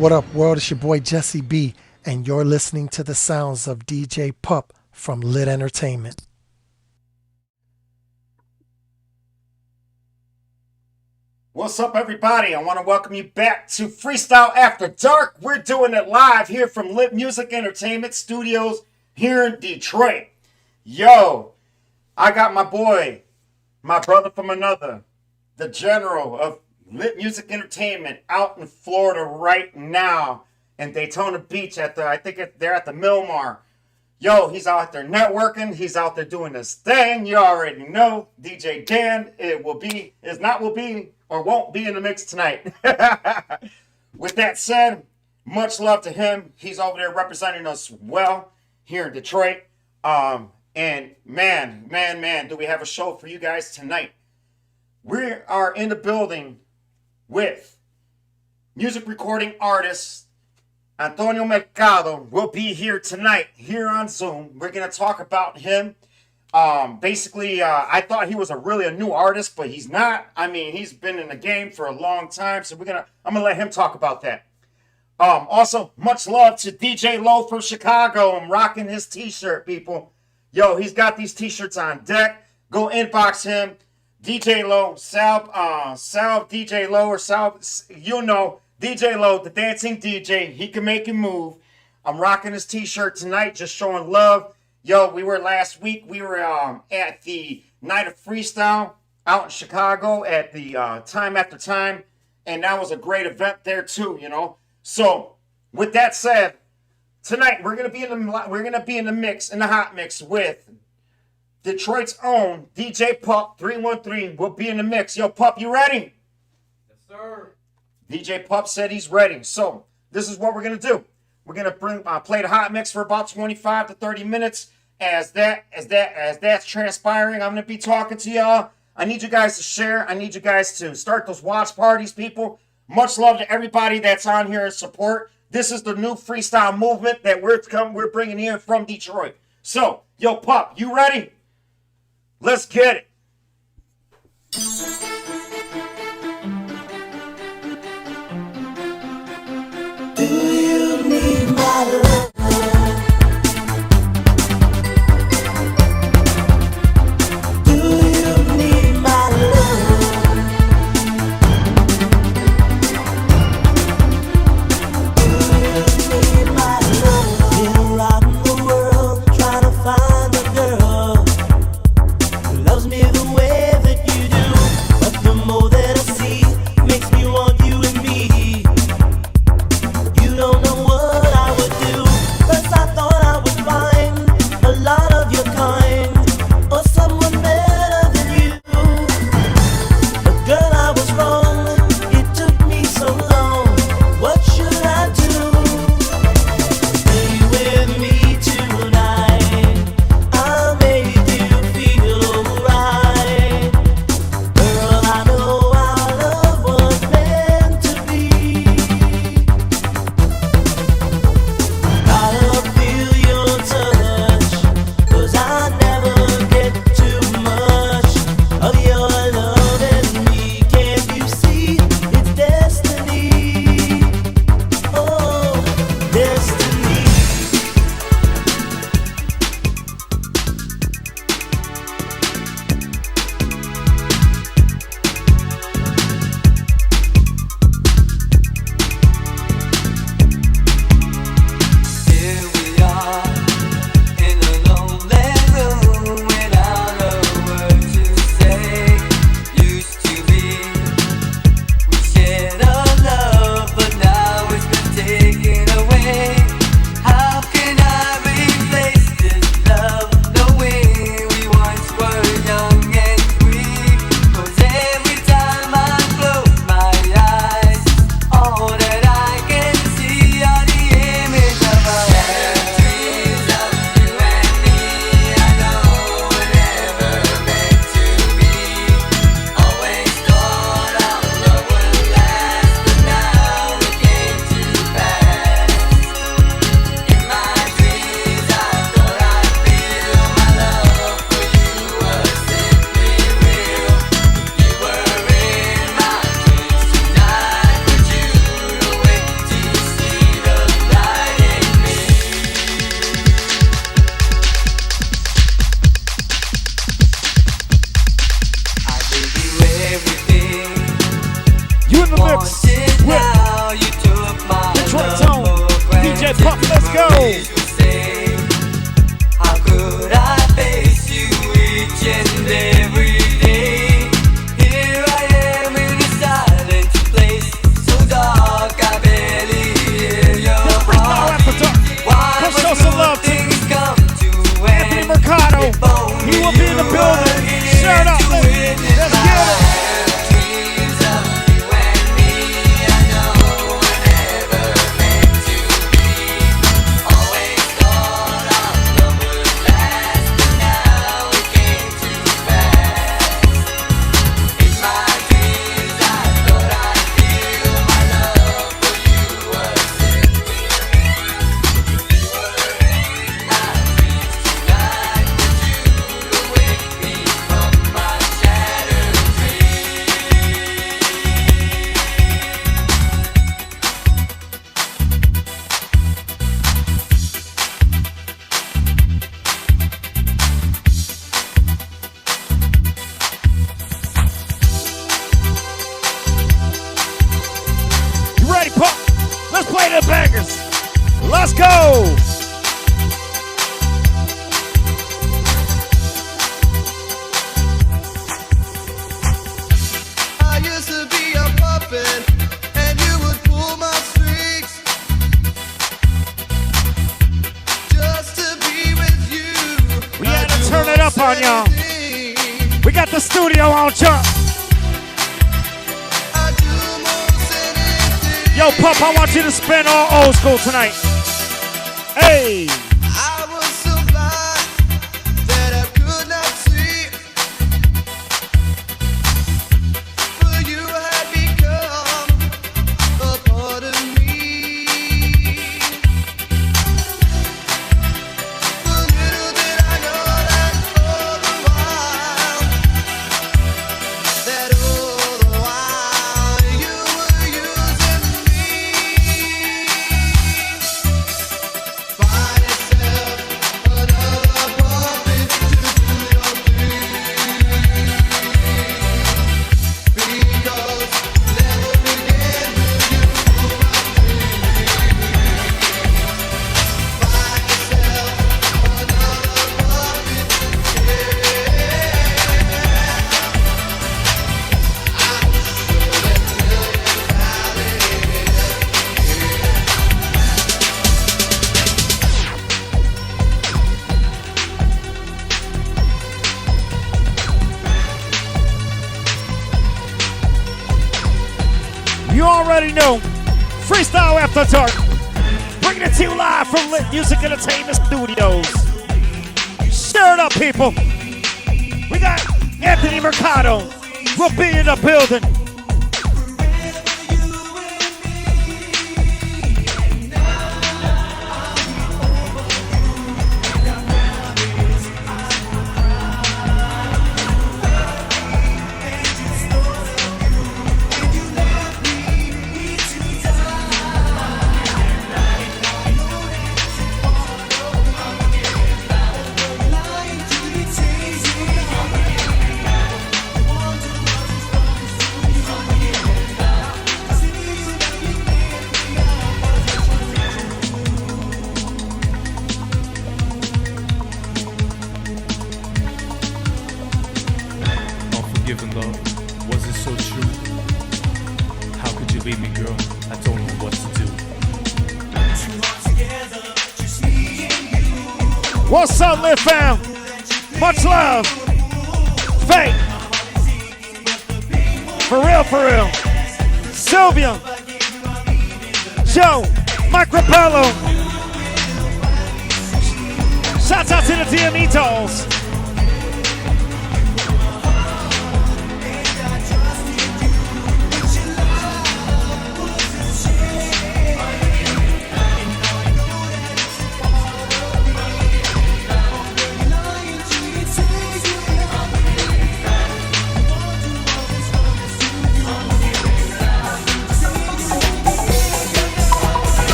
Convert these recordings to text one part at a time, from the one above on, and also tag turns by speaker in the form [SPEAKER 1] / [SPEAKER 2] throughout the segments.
[SPEAKER 1] What up, world? It's your boy Jesse B, and you're listening to the sounds of DJ Pup from Lit Entertainment.
[SPEAKER 2] What's up, everybody? I want to welcome you back to Freestyle After Dark. We're doing it live here from Lit Music Entertainment Studios here in Detroit. Yo, I got my boy, my brother from another, the general of Lit Music Entertainment out in Florida right now in Daytona Beach they're at the Milmar. Yo, he's out there networking. He's out there doing this thing. You already know. DJ Dan, won't be in the mix tonight. With that said, much love to him. He's over there representing us well here in Detroit. And man, do we have a show for you guys tonight. We are in the building with music recording artist Antonio Mercado. Will be here tonight here on Zoom. We're going to talk about him. I thought he was really a new artist, but he's not. I mean, he's been in the game for a long time, so I'm gonna let him talk about that. Also, much love to DJ Low from Chicago. I'm rocking his t-shirt, people. Yo, he's got these t-shirts on deck. Go inbox him. DJ Low, Sal DJ Low, or Sal, DJ Low, the dancing DJ. He can make you move. I'm rocking his t-shirt tonight, just showing love. Yo, last week, we were at the Night of Freestyle out in Chicago at the Time After Time, and that was a great event there too, So, with that said, tonight we're gonna be in the hot mix with Detroit's own DJ Pup 313. Will be in the mix. Yo, Pup, you ready?
[SPEAKER 3] Yes, sir.
[SPEAKER 2] DJ Pup said he's ready. So, this is what we're gonna do. We're gonna play the hot mix for about 25 to 30 minutes. As that's transpiring, I'm gonna be talking to y'all. I need you guys to share. I need you guys to start those watch parties, people. Much love to everybody that's on here in support. This is the new freestyle movement that we're bringing in from Detroit. So, yo, Pup, you ready? Let's get it.
[SPEAKER 4] Do you need my love? Do you need my love? Do you need my love? Been around the world trying to find a girl who loves me the way that you do.
[SPEAKER 2] go.
[SPEAKER 4] How could I face you each and every day? Here I am in a silent place, so dark I barely hear your heartbeat. Why
[SPEAKER 2] Come show
[SPEAKER 4] must
[SPEAKER 2] some
[SPEAKER 4] good
[SPEAKER 2] love to
[SPEAKER 4] things come to
[SPEAKER 2] Anthony
[SPEAKER 4] end?
[SPEAKER 2] Mercado.
[SPEAKER 4] If only
[SPEAKER 2] He will be in the
[SPEAKER 4] you
[SPEAKER 2] building.
[SPEAKER 4] were here
[SPEAKER 2] Shut up,
[SPEAKER 4] to
[SPEAKER 2] ladies.
[SPEAKER 4] witness
[SPEAKER 2] Let's
[SPEAKER 4] my
[SPEAKER 2] get it.
[SPEAKER 4] dreams of you and me. I know we're never meant to be. Always thought our love would last, but now it came too fast. In my dreams, I thought I'd feel my love for you was sinking. You were in my dreams tonight, but you wake me from my shattered dreams.
[SPEAKER 2] You ready, Pup? Let's play the bangers. Let's go.
[SPEAKER 3] I used to be a puppet, and you would pull my strings just to be with you.
[SPEAKER 2] We had to turn it up on y'all. We got the studio on jump. Yo, Pup, I want you to spin all old school tonight. Hey.
[SPEAKER 3] I was so blind that I could not see, but you had become a part of me. But little did I know that all the while you were using me. Find yourself another puppet to do your thing, because never again will you pull my string. Find yourself another puppet,
[SPEAKER 2] You already know. Freestyle After Dark. Bringing it to you live from Lit Music Entertainment Studios. Stir it up, people. We got Anthony Mercado. We'll be in the building.
[SPEAKER 5] Unforgiven love, was it so true? How could you leave me, girl? I don't know what to do.
[SPEAKER 2] What's up, Lit fam? Much love. Fake. For real, for real. Sylvia. Joe. Mike Rapello. Shouts out to the DME dolls.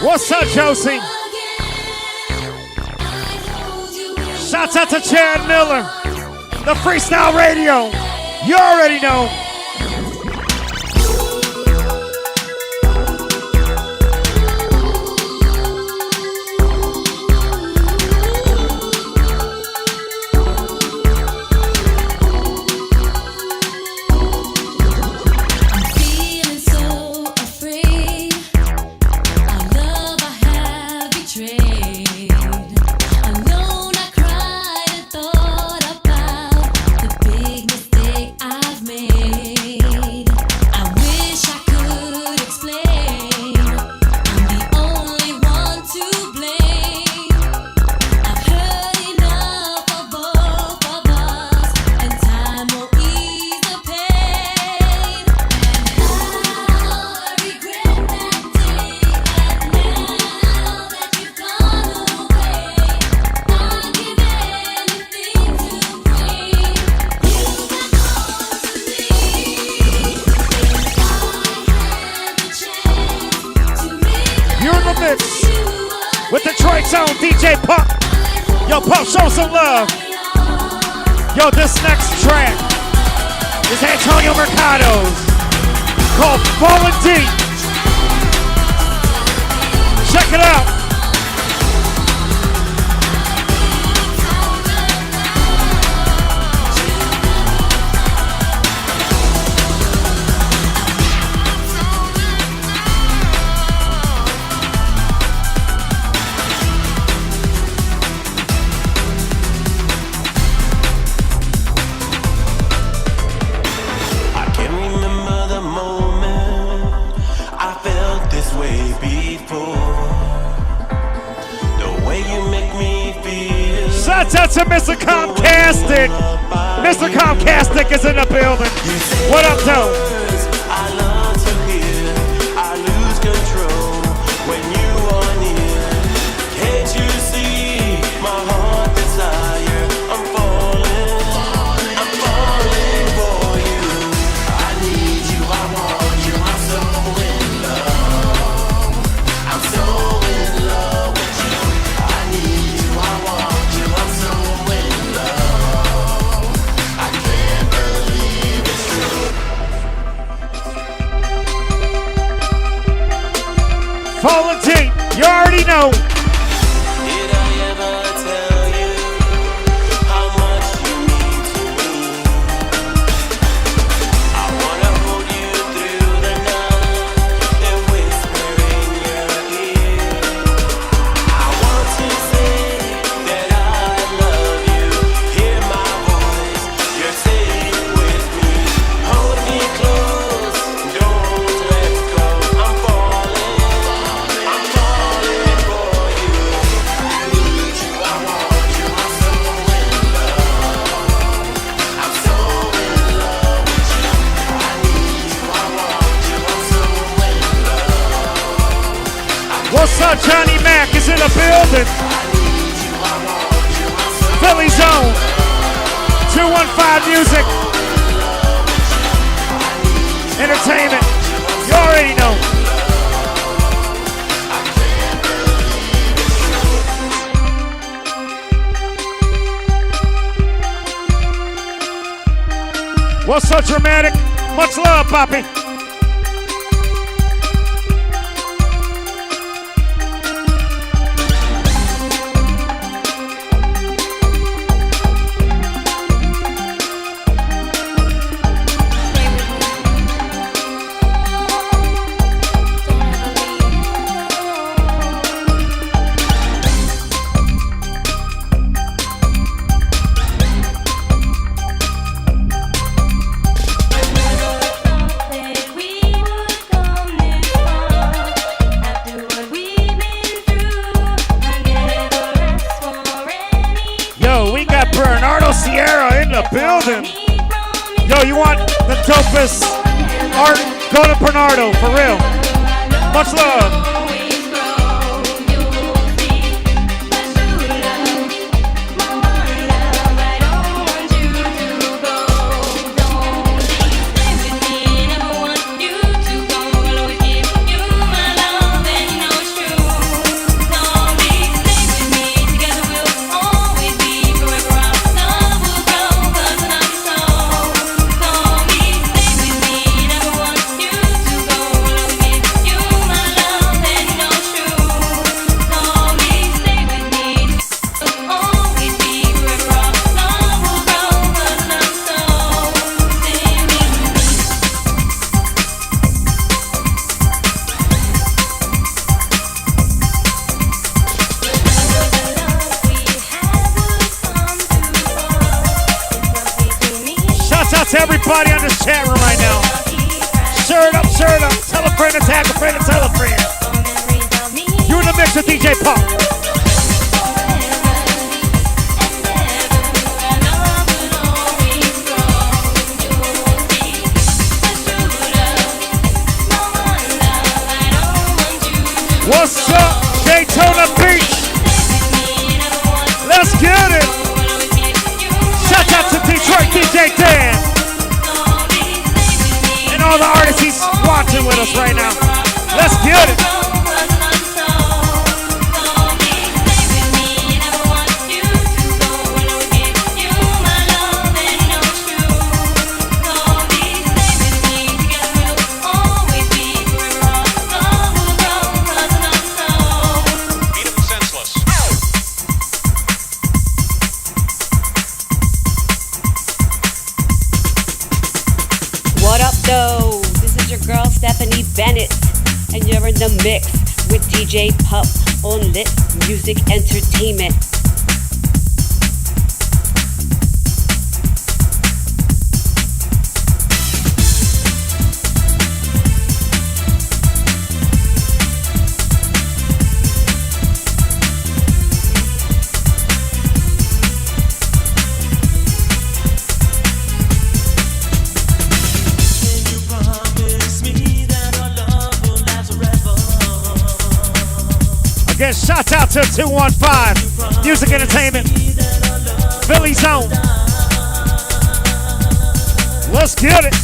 [SPEAKER 6] What's up, Josie? Shouts out to Chad Miller, the Freestyle Radio. You already know. With Detroit's own DJ Pup. Yo, Pup, show some love. Yo, this next track is Antonio Mercado's called Fallen Deep. Check it out. Shouts out to Mr. Comcastic. Mr. Comcastic is in the building. What up, though?
[SPEAKER 7] I love to hear. I lose control when you are near. Can't you see my heart desire? I'm falling for you. I need you, I want you. I'm so in love. I'm so in love with you. I need you, I want you. I'm so in love. I can't believe it's true.
[SPEAKER 6] Fallen Deep, you already know.
[SPEAKER 7] Did I ever tell you how much you mean to me? I wanna hold you through the night and whisper in your ear. I want to say that I love you. Hear my voice, you're safe with me. Hold me close, don't let go. I'm falling for you. I need you, I want you. I'm so in love. I'm so in love with you. I need you, I want you. I'm so in love.
[SPEAKER 6] What's up, Johnny Mac is in the building.
[SPEAKER 7] I need you, I want you. I'm so
[SPEAKER 6] Philly Zone, 215 Music, Entertainment. You already know. What's so dramatic? Much love, Poppy. Yo, we got Bernardo Sierra in the building. Yo, you want the dopest art? Go to Bernardo, for real. Much love. out to everybody on this chat room right now. Share it up, share it up. Tell a friend to tag a friend to tell a friend. You in the mix with DJ Pop. What's up, Daytona Beach? Let's get it. Shout out to Detroit DJ Dan and all the artists he's watching with us right now. Let's get it.
[SPEAKER 8] What up, though? This is your girl Stephanie Bennett, and you're in the mix with DJ Pup on Lit Music Entertainment.
[SPEAKER 6] Again, shout out to 215 Music Entertainment, Philly Zone. Let's get it.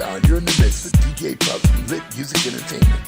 [SPEAKER 9] Freestyle. You're in the mix with DJ Pup from Lit Music Entertainment.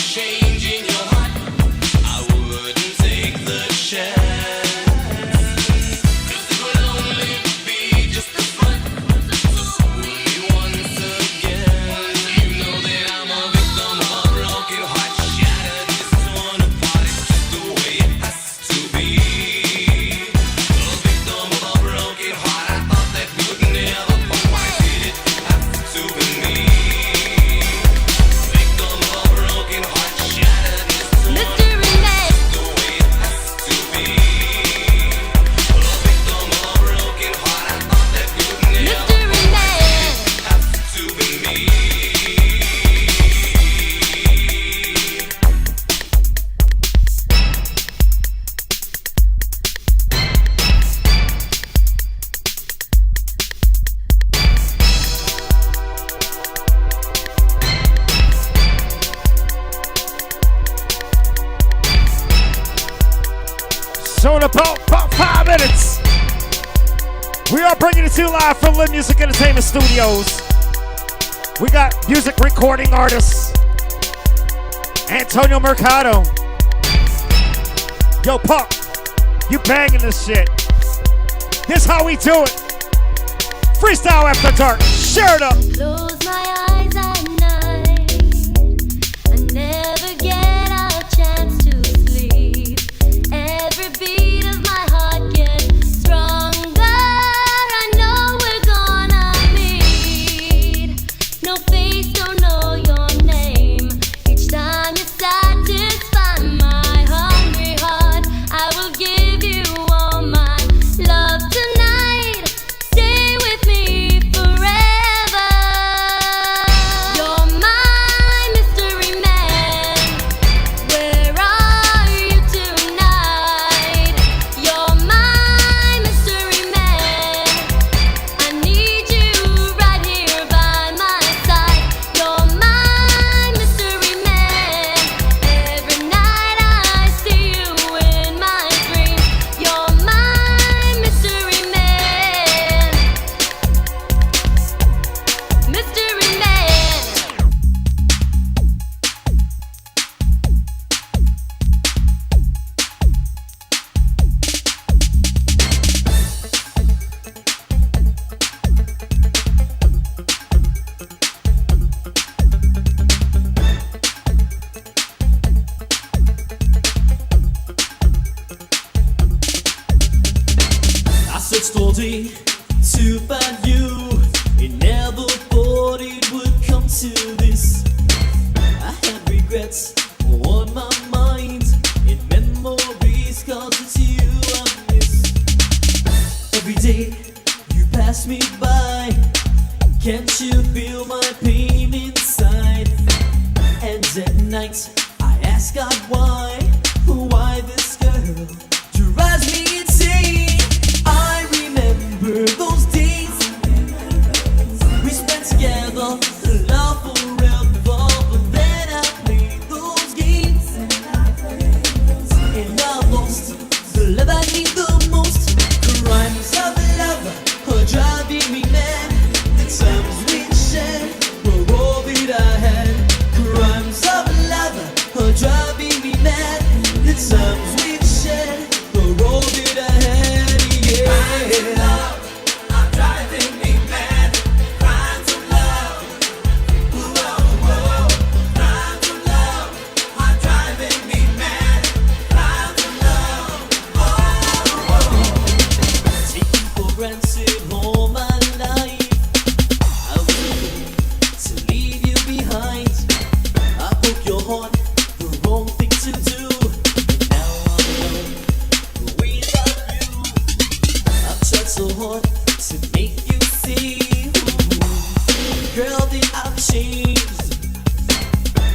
[SPEAKER 7] Change in your heart, I wouldn't take the chance.
[SPEAKER 6] in about 5 minutes. We are bringing it to you live from Live Music Entertainment Studios. We got music recording artists, Antonio Mercado. Yo, Pup, you banging this shit. This how we do it. Freestyle after dark. Share it up.
[SPEAKER 10] Close my eyes at night. I never get a chance to sleep. Every beat of my heart gets stronger. I know we're gonna meet. No face, don't know your name. Each time you satisfy my hungry heart, I will give you all my love tonight. Stay with me forever. You're my mystery man. Where are you tonight? You're my mystery man. I need you right here by my side. You're my mystery man. Every night I see you in my dreams. You're my mystery man. Mystery man.
[SPEAKER 7] I searched all day to find you. It never thought it would come to this. I have regrets on my mind in memories, cause it's you I miss. Every day you pass me by, can't you feel my pain inside? And at night I ask God why this girl drives me insane. I remember those days we spent together, love forever. But then I played those games and I lost the love I need the most. Crimes of love are driving me mad. The times we shared were all that I had. Crimes of love are driving me mad. The times we shared were all that I had. Yeah. I'm driving me mad. Crimes of love. Whoa. Crimes of love are driving me mad. Crimes of love. Taking for granted all my life. I was to leave you behind. I broke your heart, the wrong thing to do. And now I'm alone, without you. I've tried so hard to make you see, girl, that I've changed.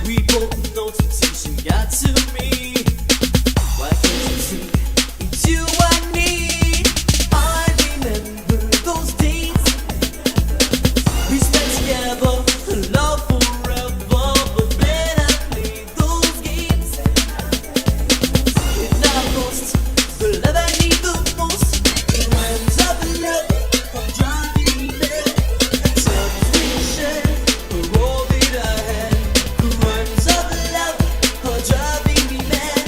[SPEAKER 7] We both know temptation got to me. Why can't you see it's you I need? I remember those days we spent together, love forever. But then I played those games and I lost the love I need the most. Crimes of love are driving me mad. Times we shared were all that I had. Crimes of love are driving me mad.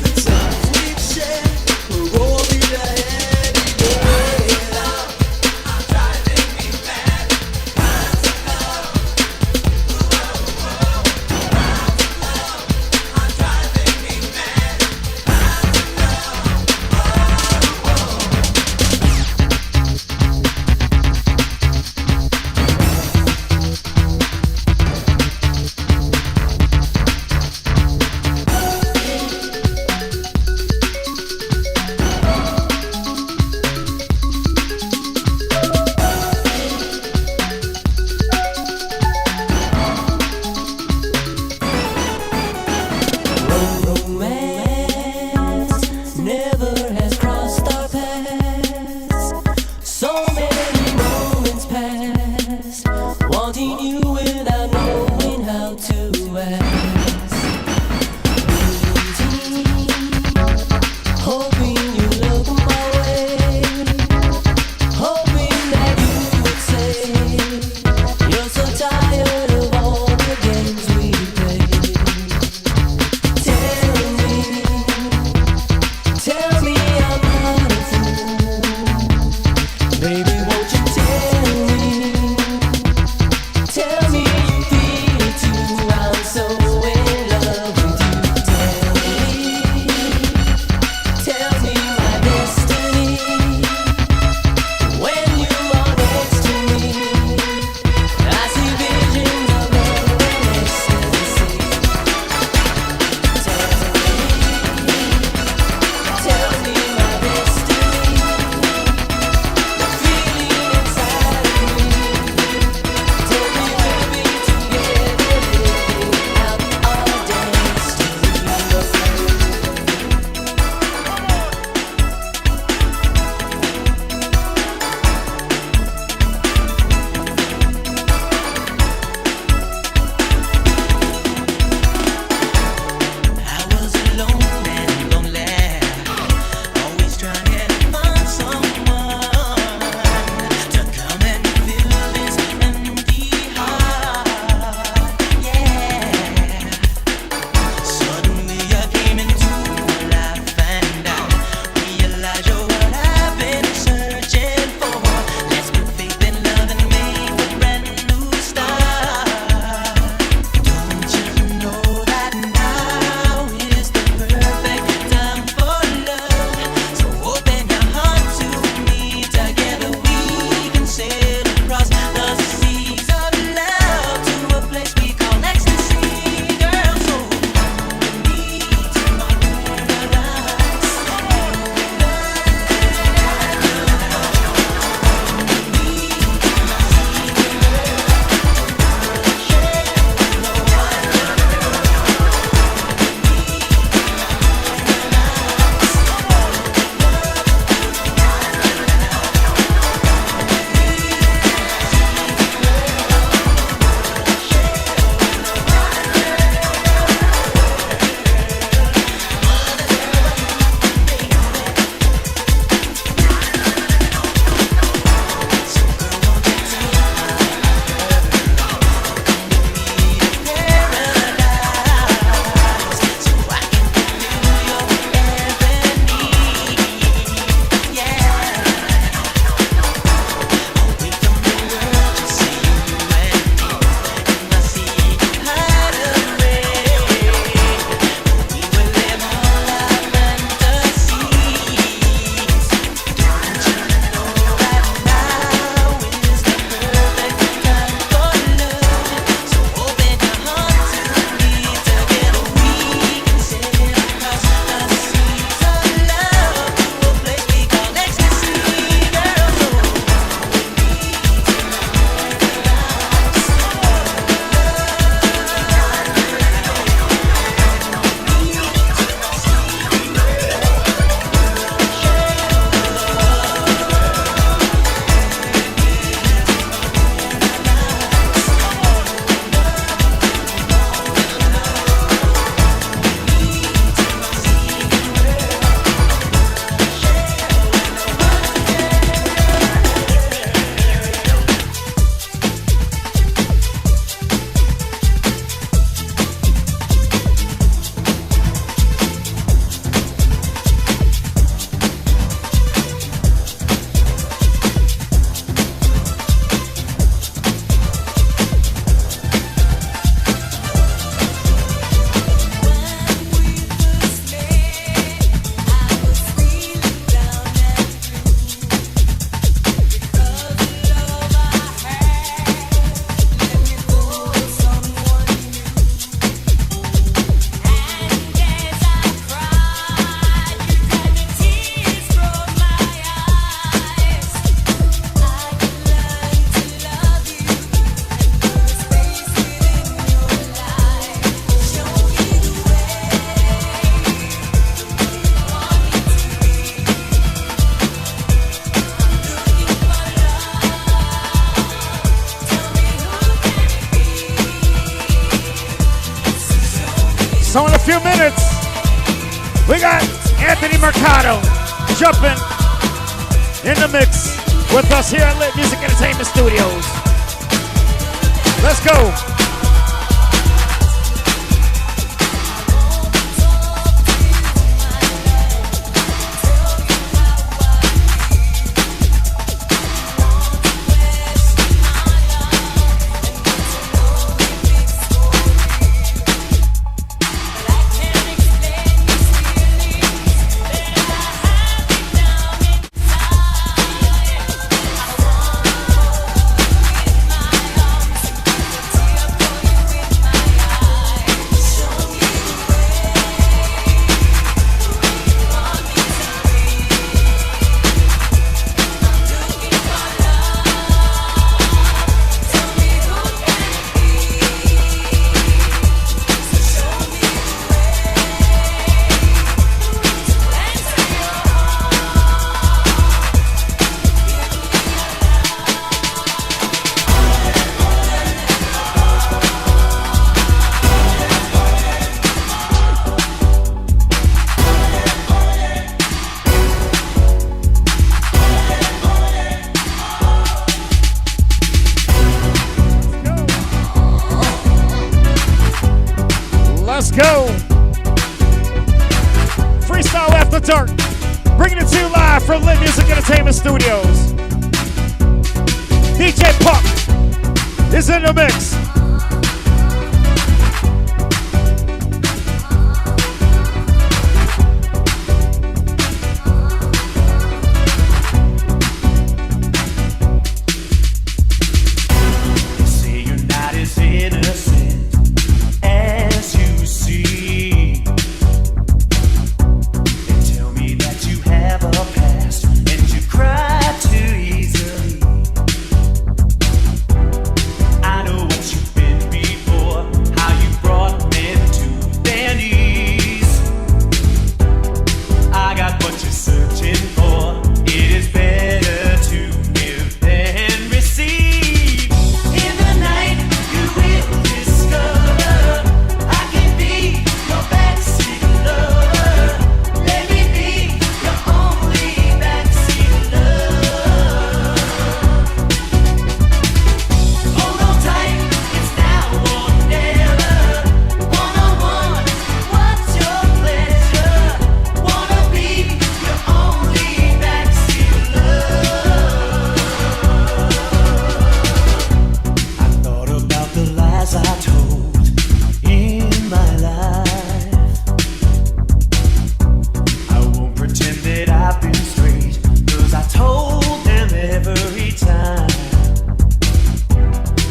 [SPEAKER 7] The times we shared were all that I had. Crimes of love are driving me mad. Crimes of love. Are driving me mad. Romance never has crossed our paths. So many moments pass, wanting you without knowing how to ask. Hoping you love
[SPEAKER 6] So in a few minutes, we got Anthony Mercado jumping in the mix with us here at Lit Music Entertainment Studios. Let's go. Let's go. Freestyle After Dark. Bringing it to you live from Lit Music Entertainment Studios. DJ Puck is in the mix.
[SPEAKER 7] Say you're not as innocent as you seem. They tell me that you have a past and you cry too easily. I know what you've been before, how you brought men to their knees. I got what you're searching for. It is better to give than receive. In the night, you will discover I can be your backseat lover. Let me be your only backseat love. Hold on tight, it's now or never. One-on-one, what's your pleasure? Wanna be your only backseat love. I thought about the lies I told in my life. I won't pretend that I've been straight, 'cause I told them every time.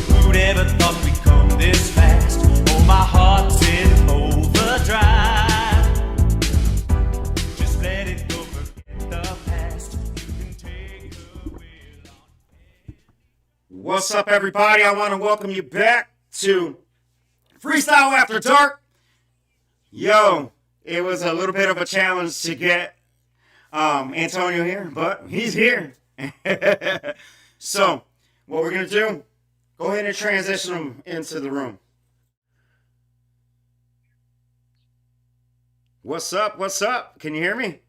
[SPEAKER 7] Who'd ever thought we'd come this fast? Oh, my heart's in overdrive. Just let it go, forget the past. You can take the wheel on.
[SPEAKER 2] What's up, everybody? I want to welcome you back to Freestyle After Dark. Yo, it was a little bit of a challenge to get Antonio here, but he's here. So, what we're going to do, go ahead and transition him into the room. What's up? What's up? Can you hear me?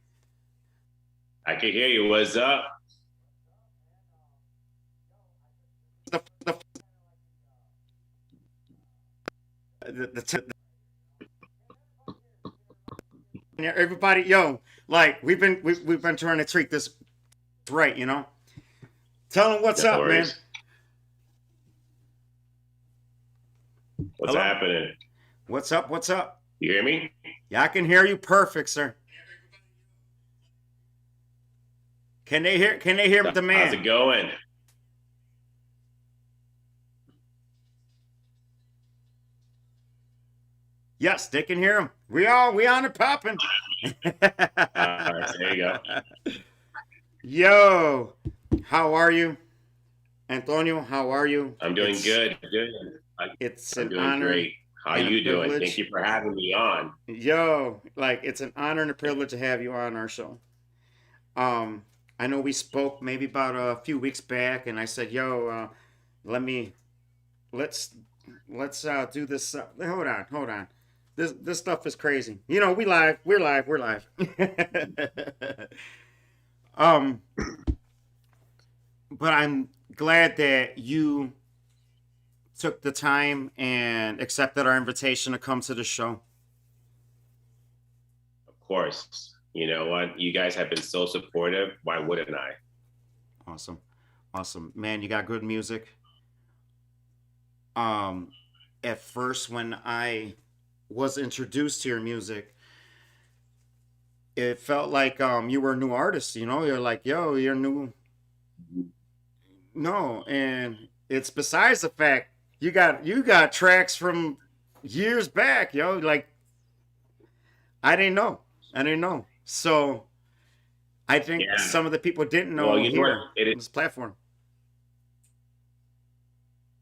[SPEAKER 11] I can hear you. What's up?
[SPEAKER 2] Everybody, yo, like we've been trying to treat this right, you know. Tell him what's
[SPEAKER 11] No
[SPEAKER 2] up, man.
[SPEAKER 11] worries. What's
[SPEAKER 2] Hello?
[SPEAKER 11] happening?
[SPEAKER 2] What's up? What's up?
[SPEAKER 11] You hear me?
[SPEAKER 2] Yeah, I can hear you perfect, sir. Can they hear? Can they hear the man?
[SPEAKER 11] How's it going?
[SPEAKER 2] Yes, they can hear him. We on it popping.
[SPEAKER 11] All right, there you go.
[SPEAKER 2] Yo, how are you, Antonio? How are you?
[SPEAKER 11] I'm doing good. Good.
[SPEAKER 2] It's
[SPEAKER 11] I'm
[SPEAKER 2] an
[SPEAKER 11] doing
[SPEAKER 2] honor.
[SPEAKER 11] great. How
[SPEAKER 2] and a
[SPEAKER 11] you doing?
[SPEAKER 2] privilege.
[SPEAKER 11] Thank you for having me on.
[SPEAKER 2] Yo, like it's an honor and a privilege to have you on our show. I know we spoke maybe about a few weeks back, and I said, "Yo, let's do this." Hold on. This stuff is crazy. You know, we live. We're live. We're live. um, but I'm glad that you took the time and accepted our invitation to come to the show.
[SPEAKER 11] Of course. You know what? You guys have been so supportive. Why wouldn't I?
[SPEAKER 2] Awesome. Awesome. Man, you got good music. Um, at first when I was introduced to your music, it felt like you were a new artist, you know? You're like, yo, you're new. No, and it's besides the fact you got tracks from years back, yo. Like I didn't know. I didn't know. So I think
[SPEAKER 11] Yeah.
[SPEAKER 2] some of the people didn't
[SPEAKER 11] Well,
[SPEAKER 2] know
[SPEAKER 11] you know what?
[SPEAKER 2] here
[SPEAKER 11] It
[SPEAKER 2] on
[SPEAKER 11] is.
[SPEAKER 2] this platform.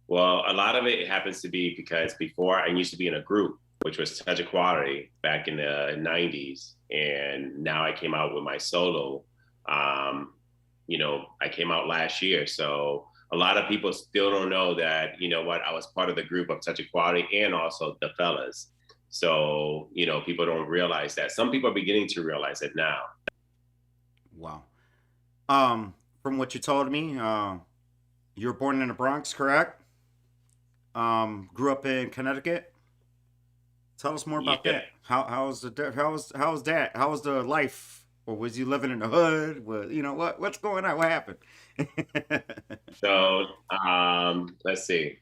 [SPEAKER 11] Well, a lot of it happens to be because before I used to be in a group, which was Touch of Quality back in the 90s. And now I came out with my solo. Um, I came out last year. So a lot of people still don't know that, you know what, I was part of the group of Touch of Quality and also the fellas. So, people don't realize that. Some people are beginning to realize it now.
[SPEAKER 2] Wow. From what you told me, you were born in the Bronx, correct? Grew up in Connecticut. Tell us more about
[SPEAKER 11] Yeah.
[SPEAKER 2] that. How's how's that? How was the life? Or was you living in the hood? What's going on? What happened?
[SPEAKER 11] So let's see.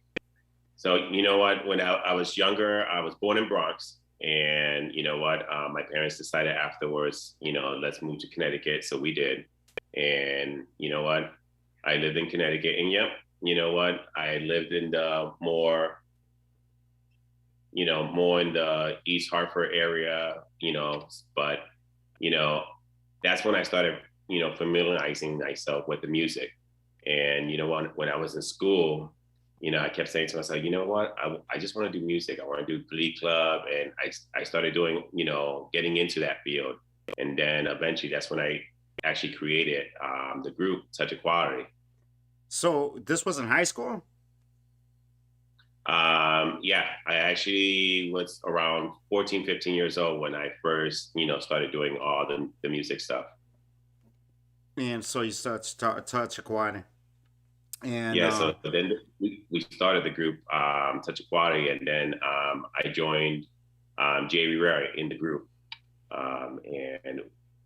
[SPEAKER 11] So you know what? When I was younger, I was born in Bronx, and you know what? My parents decided afterwards, let's move to Connecticut. So we did, and you know what? I lived in Connecticut, and yep, you know what? I lived in the more in the East Hartford area, but you know, that's when I started, familiarizing myself with the music. And when I was in school, I kept saying to myself, you know what, I just want to do music. I want to do Glee Club, and I started doing, getting into that field. And then eventually, that's when I actually created the group Touch Equality.
[SPEAKER 2] So this was in high school?
[SPEAKER 11] Yeah, I actually was around 14, 15 years old when I first, started doing all the music stuff.
[SPEAKER 2] And so you start to touch Aquatic. And
[SPEAKER 11] Yeah, so then we started the group Touch Equality, and then I joined Jay Rivera in the group. And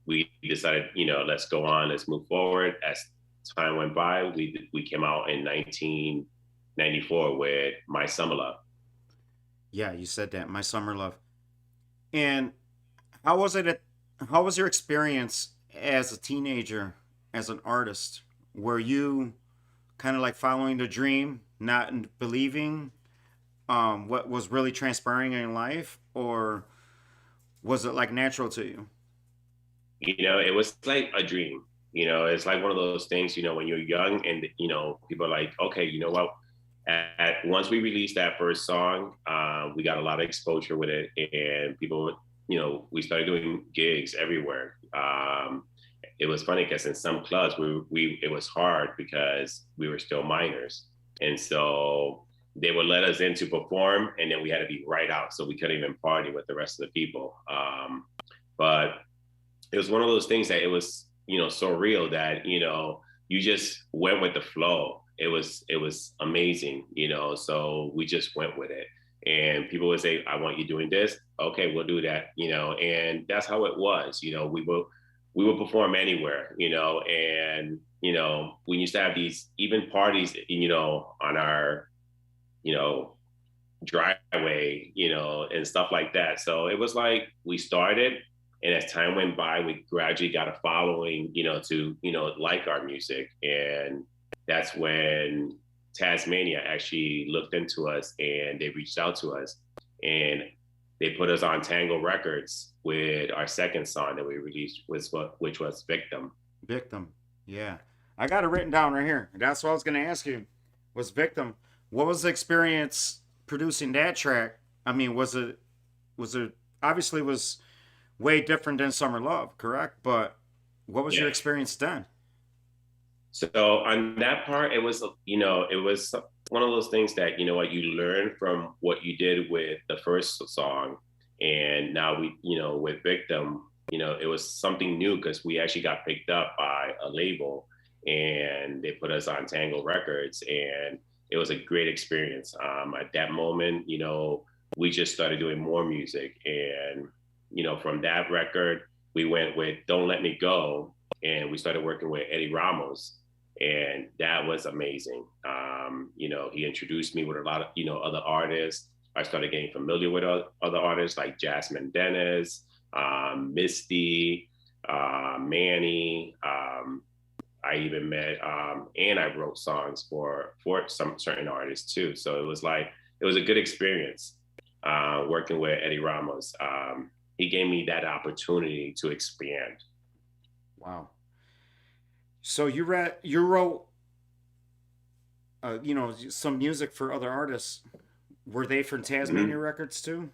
[SPEAKER 11] we decided, let's go on, let's move forward. As time went by, we came out in 1994 with My Summer Love.
[SPEAKER 2] yeah, you said that, My Summer Love. And how was it? How was your experience as a teenager, as an artist? Were you kind of like following the dream, not believing what was really transpiring in life, or was it like natural to you?
[SPEAKER 11] It was like a dream. It's like one of those things, when you're young and, people are like, okay, you know what? Once we released that first song, we got a lot of exposure with it, and people, we started doing gigs everywhere. It was funny because in some clubs, it was hard because we were still minors. And so they would let us in to perform, and then we had to be right out. So we couldn't even party with the rest of the people. But it was one of those things that it was, so real that, you just went with the flow. It was amazing, so we just went with it. And people would say, I want you doing this. Okay, we'll do that, and that's how it was. We will perform anywhere, and we used to have these even parties, on our, you know, driveway, and stuff like that. So it was like we started, and as time went by, we gradually got a following, to, like our music. And that's when Tasmania actually looked into us, and they reached out to us, and they put us on Tango Records with our second song that we released, which was Victim.
[SPEAKER 2] Victim. Yeah. I got it written down right here. That's what I was going to ask you. Was Victim. What was the experience producing that track? I mean, was it obviously was way different than Summer Love, correct? But what was your
[SPEAKER 11] Yeah.
[SPEAKER 2] experience then?
[SPEAKER 11] So on that part, it was one of those things that, what you learn from what you did with the first song. And now we, with Victim, it was something new because we actually got picked up by a label and they put us on Tango Records, and it was a great experience. At that moment, we just started doing more music, and from that record, we went with "Don't Let Me Go," and we started working with Eddie Ramos, and that was amazing. He introduced me with a lot of other artists. I started getting familiar with other artists like Jasmine Dennis, Misty, Manny. I even met, and I wrote songs for some certain artists too. So it was a good experience working with Eddie Ramos. He gave me that opportunity to expand.
[SPEAKER 6] Wow. So you wrote, some music for other artists. Were they for Tasmania Records too?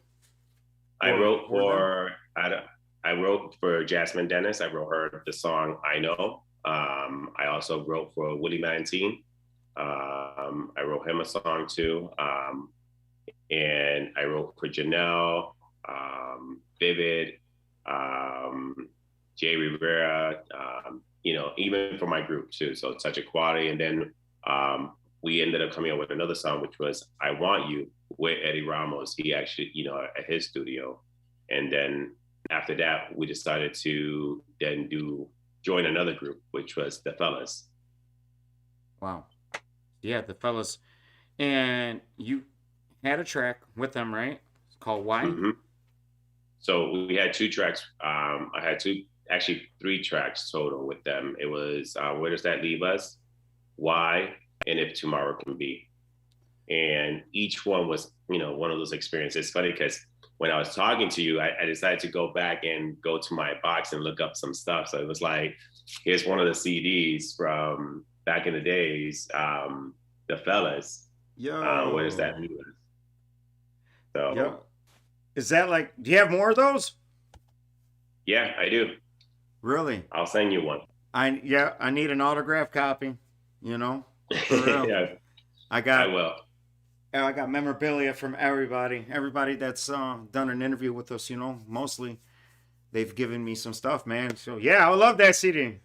[SPEAKER 11] I
[SPEAKER 6] Or-
[SPEAKER 11] wrote
[SPEAKER 6] or them?
[SPEAKER 11] for I wrote for Jasmine Dennis. I wrote her the song "I Know." I also wrote for Willie 19. I wrote him a song too, and I wrote for Janelle, Vivid, Jay Rivera. Even for my group too. So Touch of Quality, and then we ended up coming up with another song, which was "I Want You" with Eddie Ramos. He actually, at his studio, and then after that, we decided to then join another group, which was the Fellas.
[SPEAKER 6] Wow. Yeah, the fellas. And you had a track with them, right? It's called Why?
[SPEAKER 11] hmm So we had two tracks. I had actually three tracks total with them. It was "Where Does That Leave Us," "Why," and "If Tomorrow Can Be." And each one was, one of those experiences. It's funny because when I was talking to you, I decided to go back and go to my box and look up some stuff. So it was like, here's one of the CDs from back in the days, the Fellas.
[SPEAKER 6] Yo.
[SPEAKER 11] Where Does That Leave Us? So
[SPEAKER 6] Yo. Is that like, do you have more of those?
[SPEAKER 11] yeah, I do.
[SPEAKER 6] Really?
[SPEAKER 11] I'll send you one.
[SPEAKER 6] I need an autograph copy, For real.
[SPEAKER 11] Yeah,
[SPEAKER 6] I
[SPEAKER 11] I
[SPEAKER 6] got
[SPEAKER 11] will.
[SPEAKER 6] I got memorabilia from everybody. Everybody that's done an interview with us, mostly they've given me some stuff, man. So yeah, I would love that CD.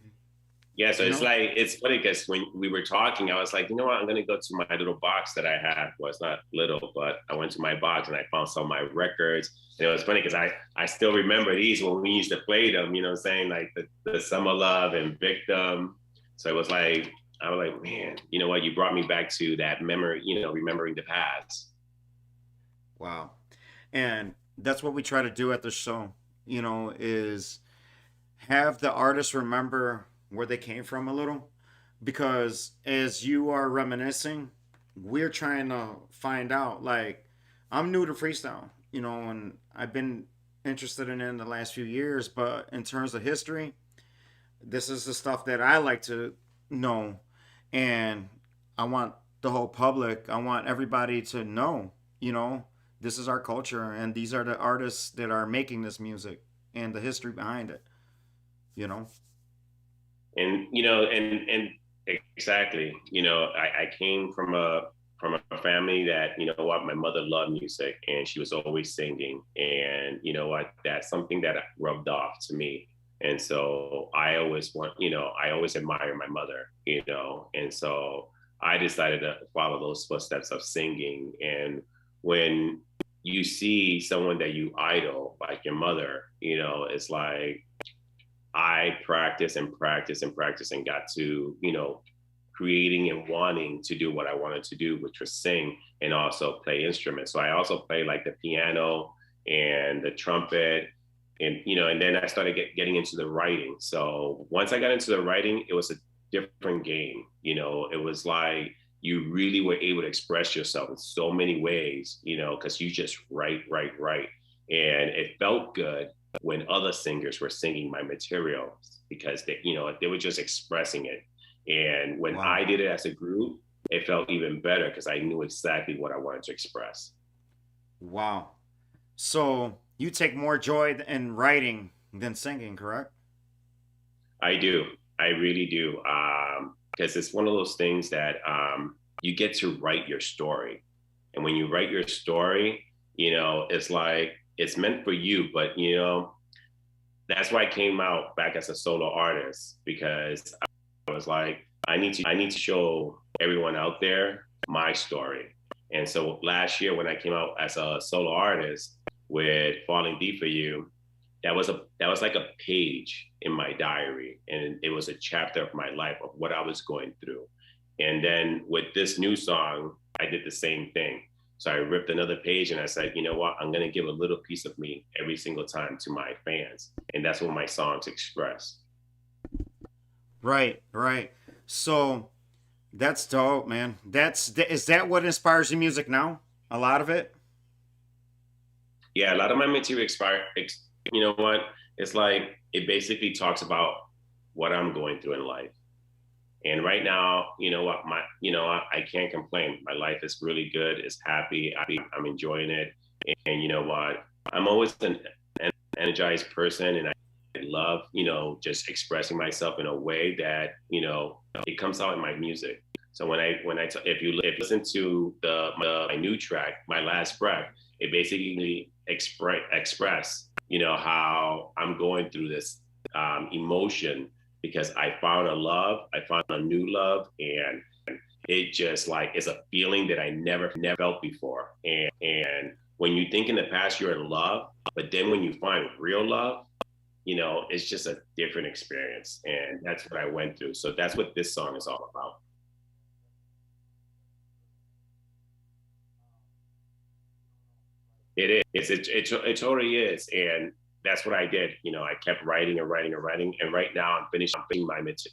[SPEAKER 11] Yeah, so
[SPEAKER 6] You
[SPEAKER 11] it's
[SPEAKER 6] know?
[SPEAKER 11] like, it's funny because when we were talking, I was like, you know what, I'm gonna go to my little box that I have. Well, it's not little, but I went to my box and I found some of my records. And it was funny because I still remember these when we used to play them, what I'm saying? Like the Summer Love and Victim. So it was like, I was like, man, you know what, you brought me back to that memory, remembering the past.
[SPEAKER 6] Wow. And that's what we try to do at the show, is have the artist remember where they came from a little. Because as you are reminiscing, we're trying to find out. Like, I'm new to freestyle, and I've been interested in it in the last few years. But in terms of history, this is the stuff that I like to know. And I want the whole public, I want everybody to know, this is our culture and these are the artists that are making this music and the history behind it, you know?
[SPEAKER 11] And and exactly, I came from a family that, what, my mother loved music and she was always singing, and what, that's something that rubbed off to me. And so I always admire my mother, and so I decided to follow those footsteps of singing. And when you see someone that you idol like your mother, it's like I practice and practice and practice and got to, creating and wanting to do what I wanted to do, which was sing and also play instruments. So I also play like the piano and the trumpet, and and then I started getting into the writing. So once I got into the writing, it was a different game. It was like you really were able to express yourself in so many ways, because you just write, and it felt good when other singers were singing my material because they were just expressing it. And when
[SPEAKER 6] Wow.
[SPEAKER 11] I did it as a group, it felt even better because I knew exactly what I wanted to express.
[SPEAKER 6] Wow. So you take more joy in writing than singing, correct?
[SPEAKER 11] I do. I really do. Because it's one of those things that you get to write your story. And when you write your story, it's like it's meant for you, but that's why I came out back as a solo artist, because I was like, I need to show everyone out there my story. And so last year when I came out as a solo artist with Falling Deep for You, that was like a page in my diary, and it was a chapter of my life of what I was going through. And then with this new song, I did the same thing. So I ripped another page and I said, you know what? I'm going to give a little piece of me every single time to my fans. And that's what my songs express.
[SPEAKER 6] Right, right. So that's dope, man. Is that what inspires your music now? A lot of it?
[SPEAKER 11] Yeah, a lot of my material you know what? It's like, it basically talks about what I'm going through in life. And right now, you know what, I can't complain. My life is really good. It's happy. I'm enjoying it. And you know what? I'm always an energized person, and I love, just expressing myself in a way that, it comes out in my music. So if you listen to my new track, My Last Breath, it basically express, how I'm going through this emotion, because I found a new love, and it just like is a feeling that I never felt before. And when you think in the past you're in love, but then when you find real love, it's just a different experience. And that's what I went through. So that's what this song is all about. It is. It totally is. And that's what I did. I kept writing and writing and writing. And right now I'm finishing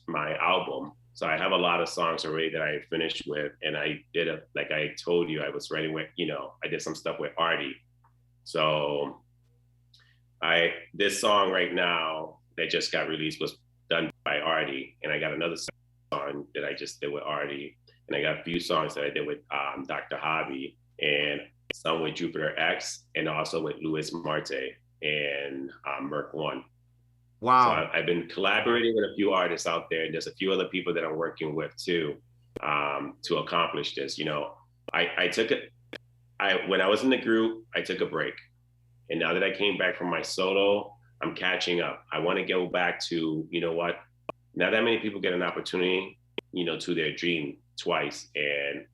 [SPEAKER 11] my album. So I have a lot of songs already that I finished with. And like I told you, I was writing with, I did some stuff with Artie. So this song right now that just got released was done by Artie. And I got another song that I just did with Artie. And I got a few songs that I did with Dr. Hobby, and some with Jupiter X, and also with Louis Marte and Merc One.
[SPEAKER 6] Wow.
[SPEAKER 11] So I've been collaborating with a few artists out there, and there's a few other people that I'm working with too, to accomplish this. When I was in the group, I took a break, and now that I came back from my solo, I'm catching up. I want to go back to, not that many people get an opportunity, to their dream twice, and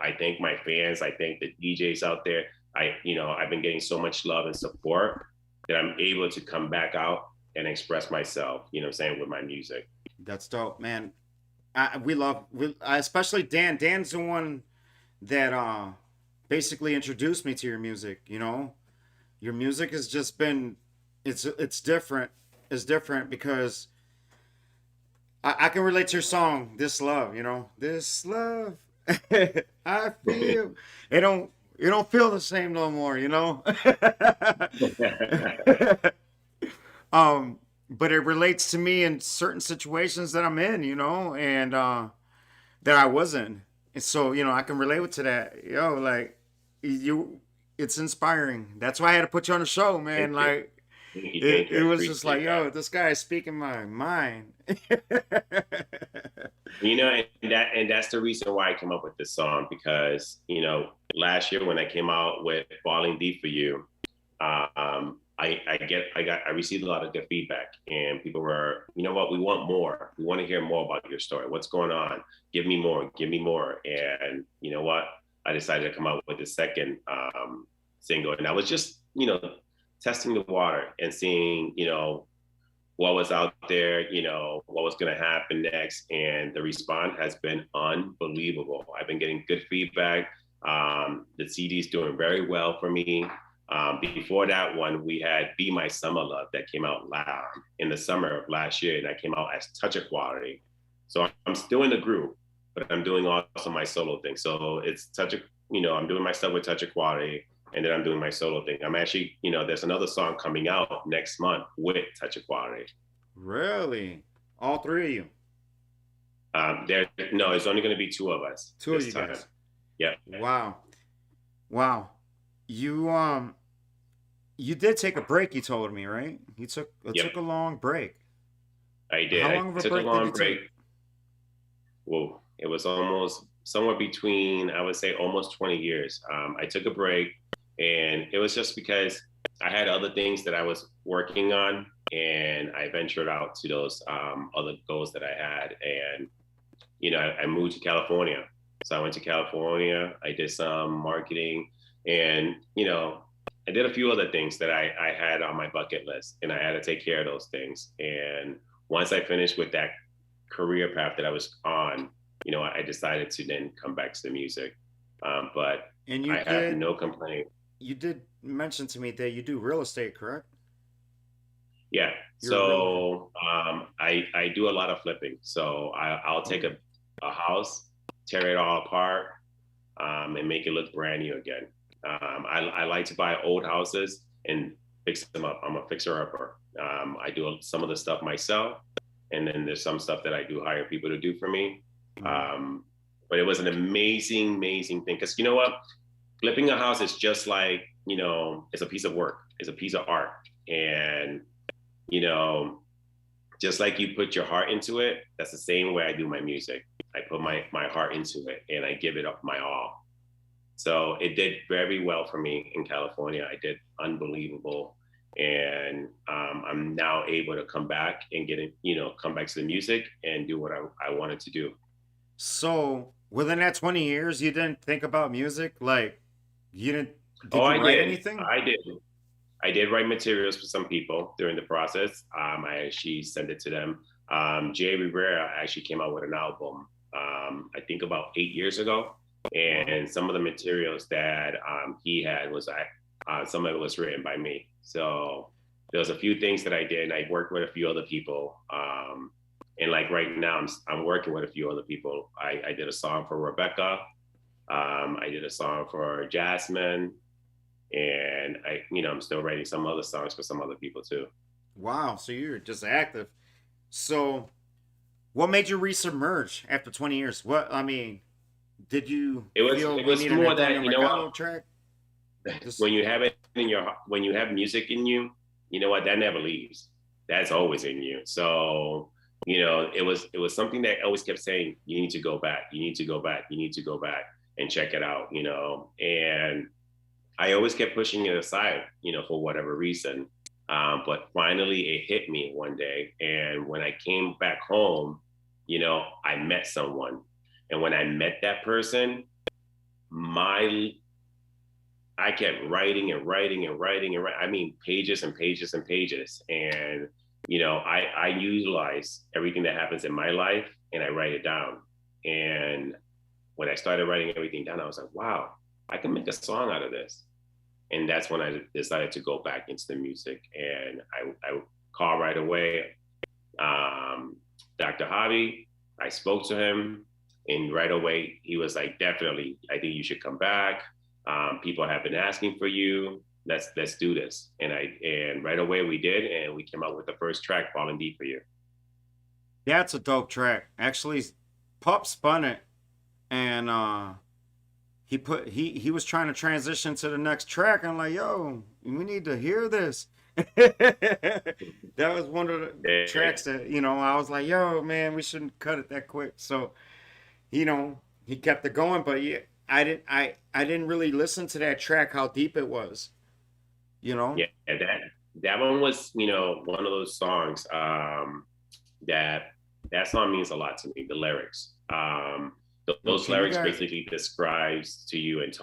[SPEAKER 11] I thank my fans. I thank the DJs out there. I've been getting so much love and support that I'm able to come back out and express myself, with my music.
[SPEAKER 6] That's dope, man. Especially Dan. Dan's the one that basically introduced me to your music. Your music has just been, it's different. It's different because I can relate to your song, This Love. This love. I feel it don't feel the same no more, but it relates to me in certain situations that I'm in, and that I wasn't. And so, I can relate to that. Like it's inspiring. That's why I had to put you on the show, man. Like it was just like, this guy is speaking my mind.
[SPEAKER 11] And that's the reason why I came up with this song, because last year when I came out with Falling Deep for You, I received a lot of good feedback, and people were, we want more. We want to hear more about your story. What's going on? Give me more. And you know what? I decided to come out with the second single, and I was just, testing the water and seeing, what was out there, what was going to happen next. And the response has been unbelievable. I've been getting good feedback. The CD's doing very well for me. Before that one, we had Be My Summer Love that came out in the summer of last year, and I came out as Touch of Quality. So I'm still in the group, but I'm doing also my solo thing. So it's I'm doing my stuff with Touch of Quality, and then I'm doing my solo thing. I'm actually, there's another song coming out next month with Touch of Quality.
[SPEAKER 6] Really? All three of you?
[SPEAKER 11] No, it's only going to be two of us.
[SPEAKER 6] Two of you guys.
[SPEAKER 11] Yeah.
[SPEAKER 6] Wow. You did take a break, you told me, right? You took a long break.
[SPEAKER 11] I did.
[SPEAKER 6] How long of a
[SPEAKER 11] took
[SPEAKER 6] break
[SPEAKER 11] a long
[SPEAKER 6] did you
[SPEAKER 11] break.
[SPEAKER 6] take?
[SPEAKER 11] Whoa, it was almost somewhere between, I would say, almost 20 years. I took a break, and it was just because I had other things that I was working on, and I ventured out to those other goals that I had. And I moved to California. So I went to California. I did some marketing, and I did a few other things that I had on my bucket list, and I had to take care of those things. And once I finished with that career path that I was on, I decided to then come back to the music. But
[SPEAKER 2] And
[SPEAKER 11] I have no complaint.
[SPEAKER 2] you did mention to me that you do real estate, correct?
[SPEAKER 11] Yeah.
[SPEAKER 2] You're a real.
[SPEAKER 11] So I do a lot of flipping. So I'll take a house, tear it all apart, and make it look brand new again. I like to buy old houses and fix them up. I'm a fixer upper. I do some of the stuff myself, and then there's some stuff that I do hire people to do for me. But it was an amazing, amazing thing, because you know what? Flipping a house is just like, it's a piece of work, it's a piece of art. And, you know, just like you put your heart into it, that's the same way I do my music. I put my heart into it and I give it up my all. So it did very well for me in California. I did unbelievable. And I'm now able to come back and come back to the music and do what I wanted to do.
[SPEAKER 2] So within that 20 years, you didn't think about music? Like, you didn't, did
[SPEAKER 11] Oh,
[SPEAKER 2] you
[SPEAKER 11] I
[SPEAKER 2] write
[SPEAKER 11] did.
[SPEAKER 2] anything?
[SPEAKER 11] I did. I did write materials for some people during the process. I actually sent it to them. Jay Rivera actually came out with an album, I think about 8 years ago. And some of the materials that he had some of it was written by me. So there was a few things that I did. I worked with a few other people. And like right now, I'm working with a few other people. I did a song for Rebecca. I did a song for Jasmine. And I'm still writing some other songs for some other people too.
[SPEAKER 2] Wow, so you're just active. So what made you resubmerge after 20 years? Did you feel
[SPEAKER 11] It
[SPEAKER 2] we
[SPEAKER 11] was
[SPEAKER 2] need an
[SPEAKER 11] more
[SPEAKER 2] Antonio
[SPEAKER 11] that, you know
[SPEAKER 2] Mercado
[SPEAKER 11] what,
[SPEAKER 2] track? Just,
[SPEAKER 11] when you have it when you have music in you, you know what, that never leaves. That's always in you. So it was something that I always kept saying, you need to go back, you need to go back, you need to go back and check it out. And I always kept pushing it aside, for whatever reason. But finally, it hit me one day. And when I came back home, I met someone. And when I met that person, I kept writing and writing and writing and writing. I mean, pages and pages and pages. And, I utilize everything that happens in my life and I write it down. And when I started writing everything down, I was like, wow, I can make a song out of this. And that's when I decided to go back into the music. And I called right away Dr. Javi. I spoke to him, and right away he was like, definitely, I think you should come back. People have been asking for you. Let's do this. And right away we did, and we came out with the first track, Falling Deep for You.
[SPEAKER 2] that's a dope track. Actually, Pup spun it, and he was trying to transition to the next track. I'm like, yo, we need to hear this. That was one of the
[SPEAKER 11] Yeah.
[SPEAKER 2] tracks that I was like, yo, man, we shouldn't cut it that quick. So he kept it going, but yeah, I didn't really listen to that track, how deep it was.
[SPEAKER 11] Yeah, that one was, one of those songs that song means a lot to me. The lyrics, those
[SPEAKER 2] Can you
[SPEAKER 11] lyrics
[SPEAKER 2] guys-
[SPEAKER 11] basically describes to you and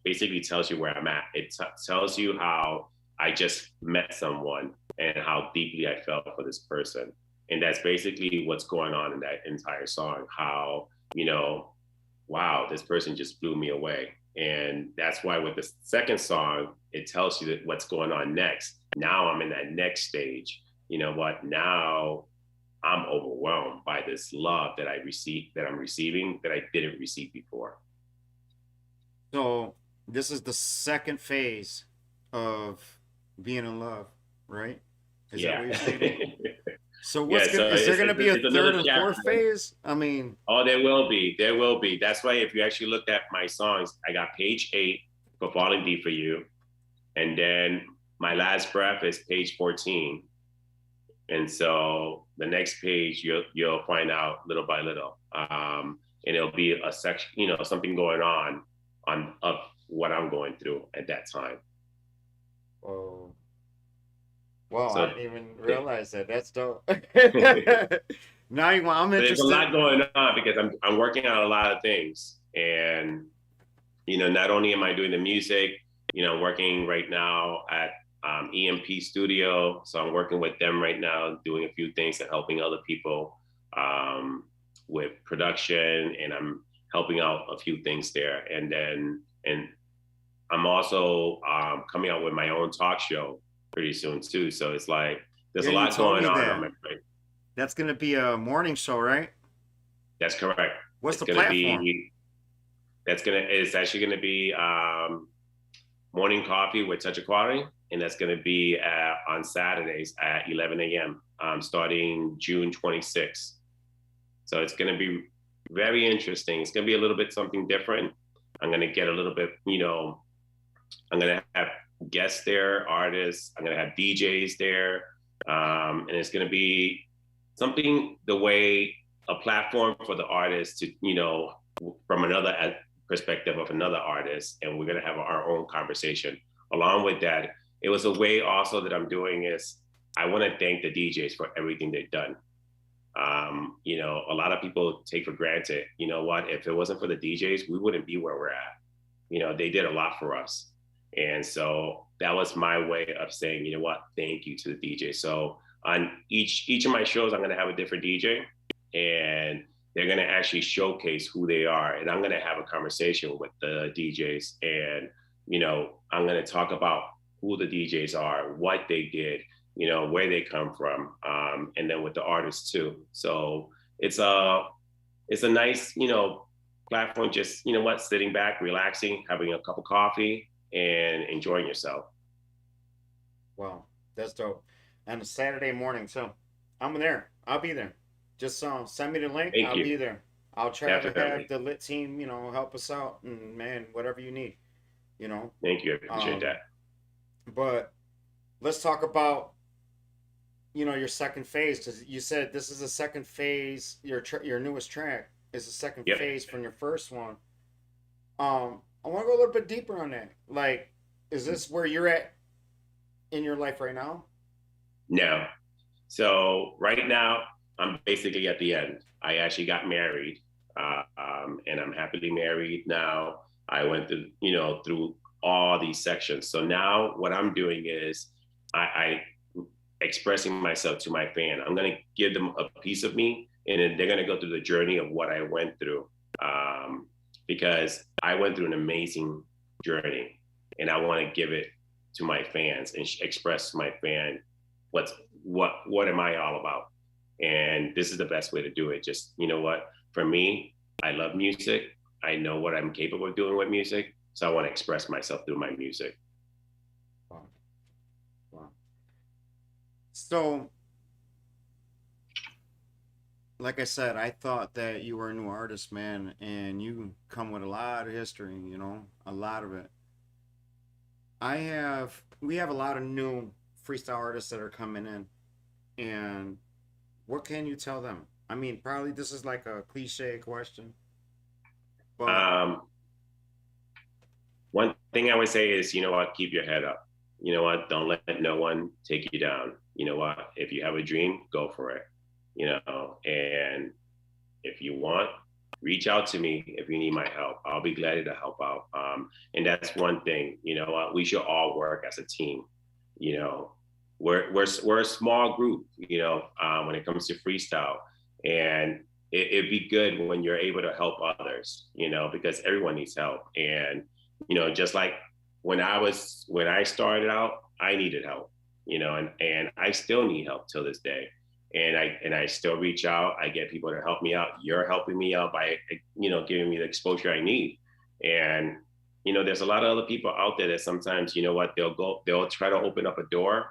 [SPEAKER 11] basically tells you where I'm at. It tells you how I just met someone and how deeply I felt for this person, and that's basically what's going on in that entire song. How wow, this person just blew me away. And that's why with the second song, it tells you that what's going on next. Now I'm in that next stage. You know what? Now I'm overwhelmed by this love that I'm receiving that I didn't receive before.
[SPEAKER 2] So this is the second phase of being in love, right? Is that what you're stating? So is there going to be a third and fourth phase? I mean,
[SPEAKER 11] Oh, there will be. There will be. That's why if you actually looked at my songs, I got page 8 for Falling Deep for You. And then my last breath is page 14. And so the next page you'll find out little by little. And it'll be a section, something going on of what I'm going through at that time.
[SPEAKER 2] Oh, well, I
[SPEAKER 11] So
[SPEAKER 2] didn't even
[SPEAKER 11] th-
[SPEAKER 2] realize that. That's dope. Now I'm
[SPEAKER 11] there's a
[SPEAKER 2] interested.
[SPEAKER 11] lot going on because I'm working on a lot of things, and not only am I doing the music, I'm working right now at EMP Studio, so I'm working with them right now, doing a few things and helping other people um, with production, and I'm helping out a few things there, and I'm also coming out with my own talk show pretty soon too. So it's like there's
[SPEAKER 2] Yeah,
[SPEAKER 11] a
[SPEAKER 2] you
[SPEAKER 11] lot
[SPEAKER 2] told
[SPEAKER 11] going
[SPEAKER 2] me
[SPEAKER 11] on my
[SPEAKER 2] that.
[SPEAKER 11] plate.
[SPEAKER 2] That's gonna be a morning show, right?
[SPEAKER 11] That's correct.
[SPEAKER 2] What's
[SPEAKER 11] It's
[SPEAKER 2] the
[SPEAKER 11] gonna
[SPEAKER 2] platform?
[SPEAKER 11] be it's actually gonna be morning coffee with touch of quality, and that's gonna be on Saturdays at 11 a.m. Starting June 26th. So it's gonna be very interesting. It's gonna be a little bit something different. I'm gonna get a little bit, I'm gonna have guests there, artists. I'm gonna have DJs there, and it's gonna be something the way a platform for the artist to, from another perspective of another artist, and we're gonna have our own conversation. Along with that, it was a way also that I'm doing is I want to thank the DJs for everything they've done. A lot of people take for granted. You know what? If it wasn't for the DJs, we wouldn't be where we're at. They did a lot for us. And so that was my way of saying, you know what, thank you to the DJ. So on each of my shows, I'm gonna have a different DJ, and they're gonna actually showcase who they are. And I'm gonna have a conversation with the DJs, and I'm gonna talk about who the DJs are, what they did, where they come from, and then with the artists too. So it's a it's a nice, platform, just, sitting back, relaxing, having a cup of coffee and enjoying yourself.
[SPEAKER 2] Wow, that's dope. And a Saturday morning, so I'm there. I'll be there. Just send me the link.
[SPEAKER 11] Thank
[SPEAKER 2] I'll
[SPEAKER 11] you.
[SPEAKER 2] be there. I'll try to have
[SPEAKER 11] Definitely.
[SPEAKER 2] the lit team, help us out, and man, whatever you need, you know.
[SPEAKER 11] Thank you. I appreciate
[SPEAKER 2] Um,
[SPEAKER 11] that.
[SPEAKER 2] but let's talk about, your second phase, because you said this is the second phase. Your newest track is the second
[SPEAKER 11] Yep.
[SPEAKER 2] phase from your first one. I want to go a little bit deeper on that. Like, is this where you're at in your life right now?
[SPEAKER 11] No. So right now, I'm basically at the end. I actually got married, and I'm happily married now. I went through all these sections. So now what I'm doing is I expressing myself to my fan. I'm gonna give them a piece of me, and then they're gonna go through the journey of what I went through, because I went through an amazing journey, and I want to give it to my fans and express to my fan what's what am I all about, and this is the best way to do it. Just what, for me, I love music. I know what I'm capable of doing with music, so I want to express myself through my music.
[SPEAKER 2] Wow. Wow. So, like I said, I thought that you were a new artist, man, and you come with a lot of history, a lot of it. We have a lot of new freestyle artists that are coming in, and what can you tell them? I mean, probably this is like a cliche question, but
[SPEAKER 11] um, One thing I would say is, what, keep your head up. You know what, don't let no one take you down. You know what, if you have a dream, go for it. And if you want, reach out to me if you need my help. I'll be glad to help out. And that's one thing. We should all work as a team. You know, we're a small group. When it comes to freestyle, and it'd be good when you're able to help others. Because everyone needs help, and just like when I started out, I needed help, and I still need help till this day. And I still reach out. I get people to help me out. You're helping me out by giving me the exposure I need. And there's a lot of other people out there that sometimes, what, they'll try to open up a door,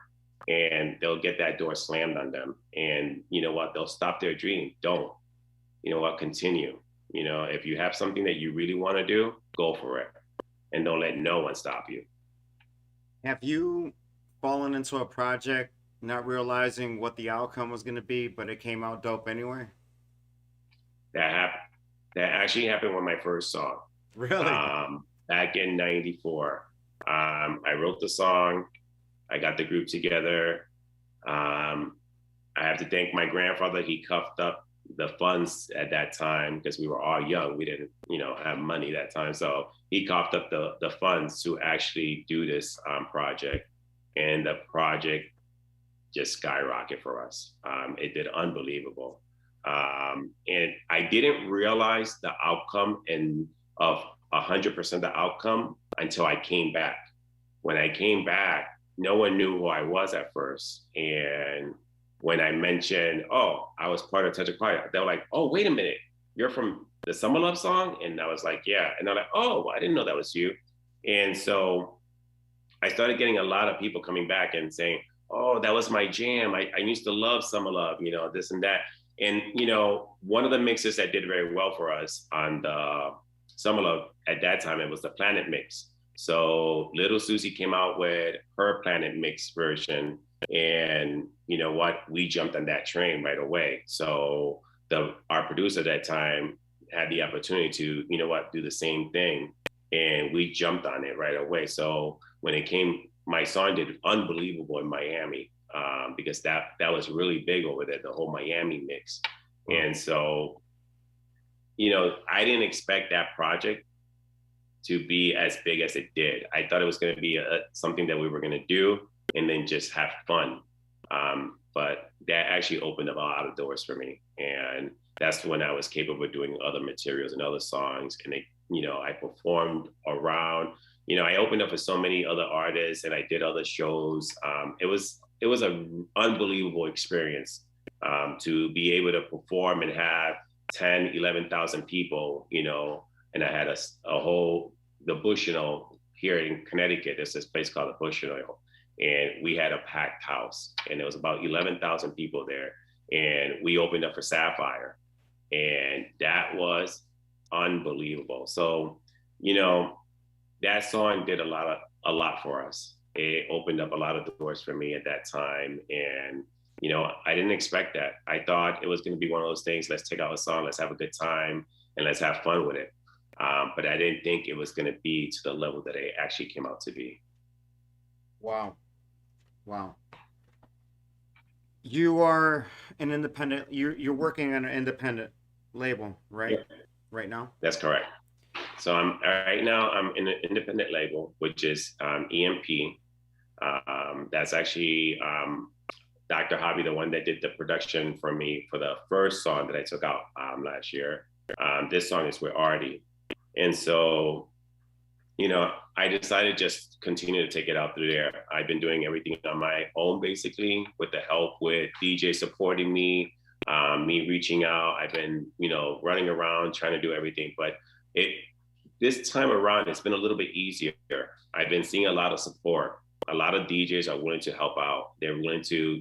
[SPEAKER 11] and they'll get that door slammed on them. And what, they'll stop their dream. Don't. What, continue. If you have something that you really want to do, go for it, and don't let no one stop you.
[SPEAKER 2] have you fallen into a project not realizing what the outcome was going to be, but it came out dope anyway?
[SPEAKER 11] That happened. That actually happened with my first song.
[SPEAKER 2] Really?
[SPEAKER 11] Back in '94. I wrote the song. I got the group together. I have to thank my grandfather. He coughed up the funds at that time because we were all young. We didn't, have money that time. So he coughed up the funds to actually do this project. And the project just skyrocketed for us. It did unbelievable. And I didn't realize the outcome of 100% the outcome until I came back. When I came back, no one knew who I was at first. And when I mentioned, oh, I was part of Touch of Quiet, they were like, oh, wait a minute, you're from the Summer Love song? And I was like, yeah. And they're like, oh, I didn't know that was you. And so I started getting a lot of people coming back and saying, oh, that was my jam. I used to love Summer Love, this and that. And, one of the mixes that did very well for us on the Summer Love at that time, it was the Planet Mix. So Little Susie came out with her Planet Mix version. And you know what? We jumped on that train right away. So our producer at that time had the opportunity to, do the same thing. And we jumped on it right away. So when it came, my song did unbelievable in Miami because that was really big over there, the whole Miami mix. And so, I didn't expect that project to be as big as it did. I thought it was going to be something that we were going to do and then just have fun. But that actually opened up a lot of doors for me. And that's when I was capable of doing other materials and other songs. And I performed around, I opened up for so many other artists and I did other shows. It was an unbelievable experience to be able to perform and have 10, 11,000 people, and I had the Bushnell here in Connecticut. There's this place called the Bushnell. And we had a packed house and there was about 11,000 people there. And we opened up for Sapphire and that was unbelievable. So, that song did a lot for us. It opened up a lot of doors for me at that time. And, I didn't expect that. I thought it was going to be one of those things, let's take out a song, let's have a good time and let's have fun with it. But I didn't think it was going to be to the level that it actually came out to be.
[SPEAKER 6] Wow. You are an independent. You're working on an independent label, right?
[SPEAKER 11] Yeah.
[SPEAKER 6] Right now.
[SPEAKER 11] That's correct. So I'm in an independent label, which is EMP. That's actually Dr. Hobby, the one that did the production for me for the first song that I took out last year. This song is with Artie, and so I decided just continue to take it out through there. I've been doing everything on my own, basically, with the help with DJ supporting me, me reaching out. I've been, running around trying to do everything. But this time around, it's been a little bit easier. I've been seeing a lot of support. A lot of DJs are willing to help out. They're willing to,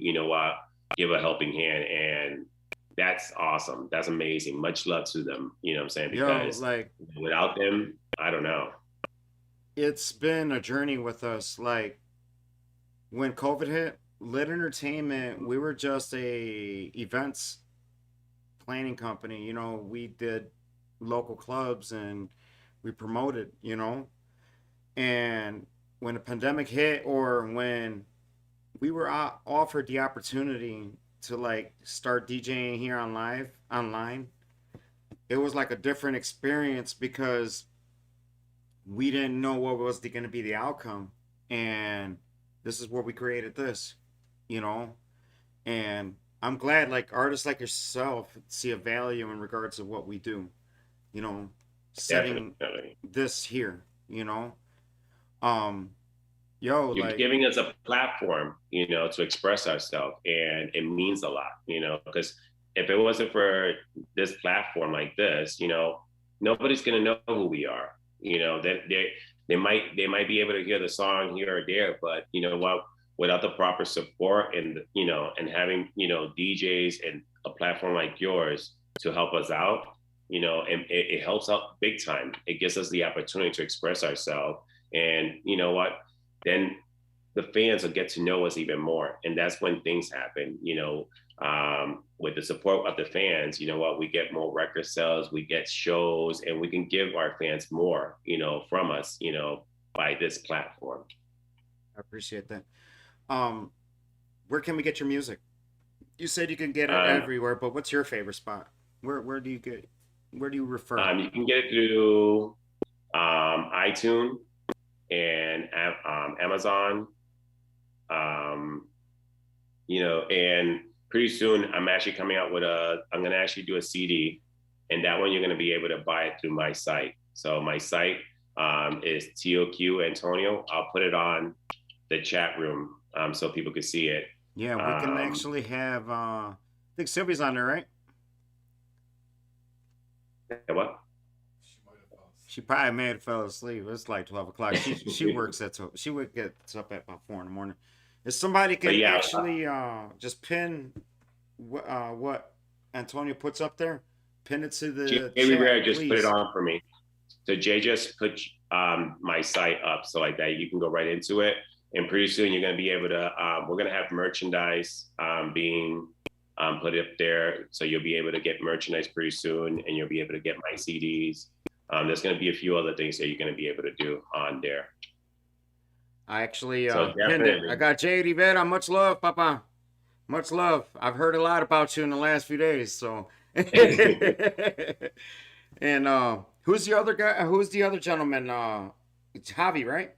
[SPEAKER 11] give a helping hand. And that's awesome. That's amazing. Much love to them. You know what I'm saying? Because without them, I don't know.
[SPEAKER 6] It's been a journey with us. Like when COVID hit, Lit Entertainment, we were just a events planning company. We did local clubs and we promoted, And when the pandemic hit or when we were offered the opportunity to start DJing here online, it was like a different experience because we didn't know what was going to be the outcome. And this is where we created this, and I'm glad artists like yourself see a value in regards to what we do, setting
[SPEAKER 11] Definitely.
[SPEAKER 6] this here,
[SPEAKER 11] You're giving us a platform, to express ourselves, and it means a lot, because if it wasn't for this platform like this, nobody's gonna know who we are. They might be able to hear the song here or there, but you know what? Without the proper support and having DJs and a platform like yours to help us out, and it helps out big time. It gives us the opportunity to express ourselves, and you know what? Then the fans will get to know us even more, and that's when things happen. With the support of the fans, we get more record sales, we get shows, and we can give our fans more, from us, by this platform.
[SPEAKER 6] I appreciate that.
[SPEAKER 2] Um, where can we get your music? You said you can get it
[SPEAKER 11] Um,
[SPEAKER 2] everywhere, but what's your favorite spot? Where do you get? Where do you refer?
[SPEAKER 11] you can get it through iTunes and Amazon. Um, and pretty soon I'm actually coming out with I'm going to actually do a CD, and that one you're going to be able to buy it through my site. So my site is TOQ Antonio. I'll put it on the chat room so people can see it.
[SPEAKER 2] Yeah, we can actually have. I think Sylvia's on there, right?
[SPEAKER 11] What?
[SPEAKER 2] She probably may have fell asleep. It's like 12 o'clock. She works at she gets up at about 4 in the morning. If somebody can
[SPEAKER 11] Yeah,
[SPEAKER 2] actually just pin what Antonio puts up there, pin it to the
[SPEAKER 11] Jay
[SPEAKER 2] chat,
[SPEAKER 11] Rivera just
[SPEAKER 2] please.
[SPEAKER 11] put it on for me. So Jay just put my site up so like that you can go right into it. And pretty soon you're going to be able to. We're going to have merchandise being put up there, so you'll be able to get merchandise pretty soon, and you'll be able to get my CDs. There's going to be a few other things that you're going to be able to do on there.
[SPEAKER 2] I actually
[SPEAKER 11] So
[SPEAKER 2] pinned it.
[SPEAKER 11] definitely.
[SPEAKER 2] I got Jay Rivera. Much love, Papa. Much love. I've heard a lot about you in the last few days. So, and who's the other guy? Who's the other gentleman? It's Javi, right?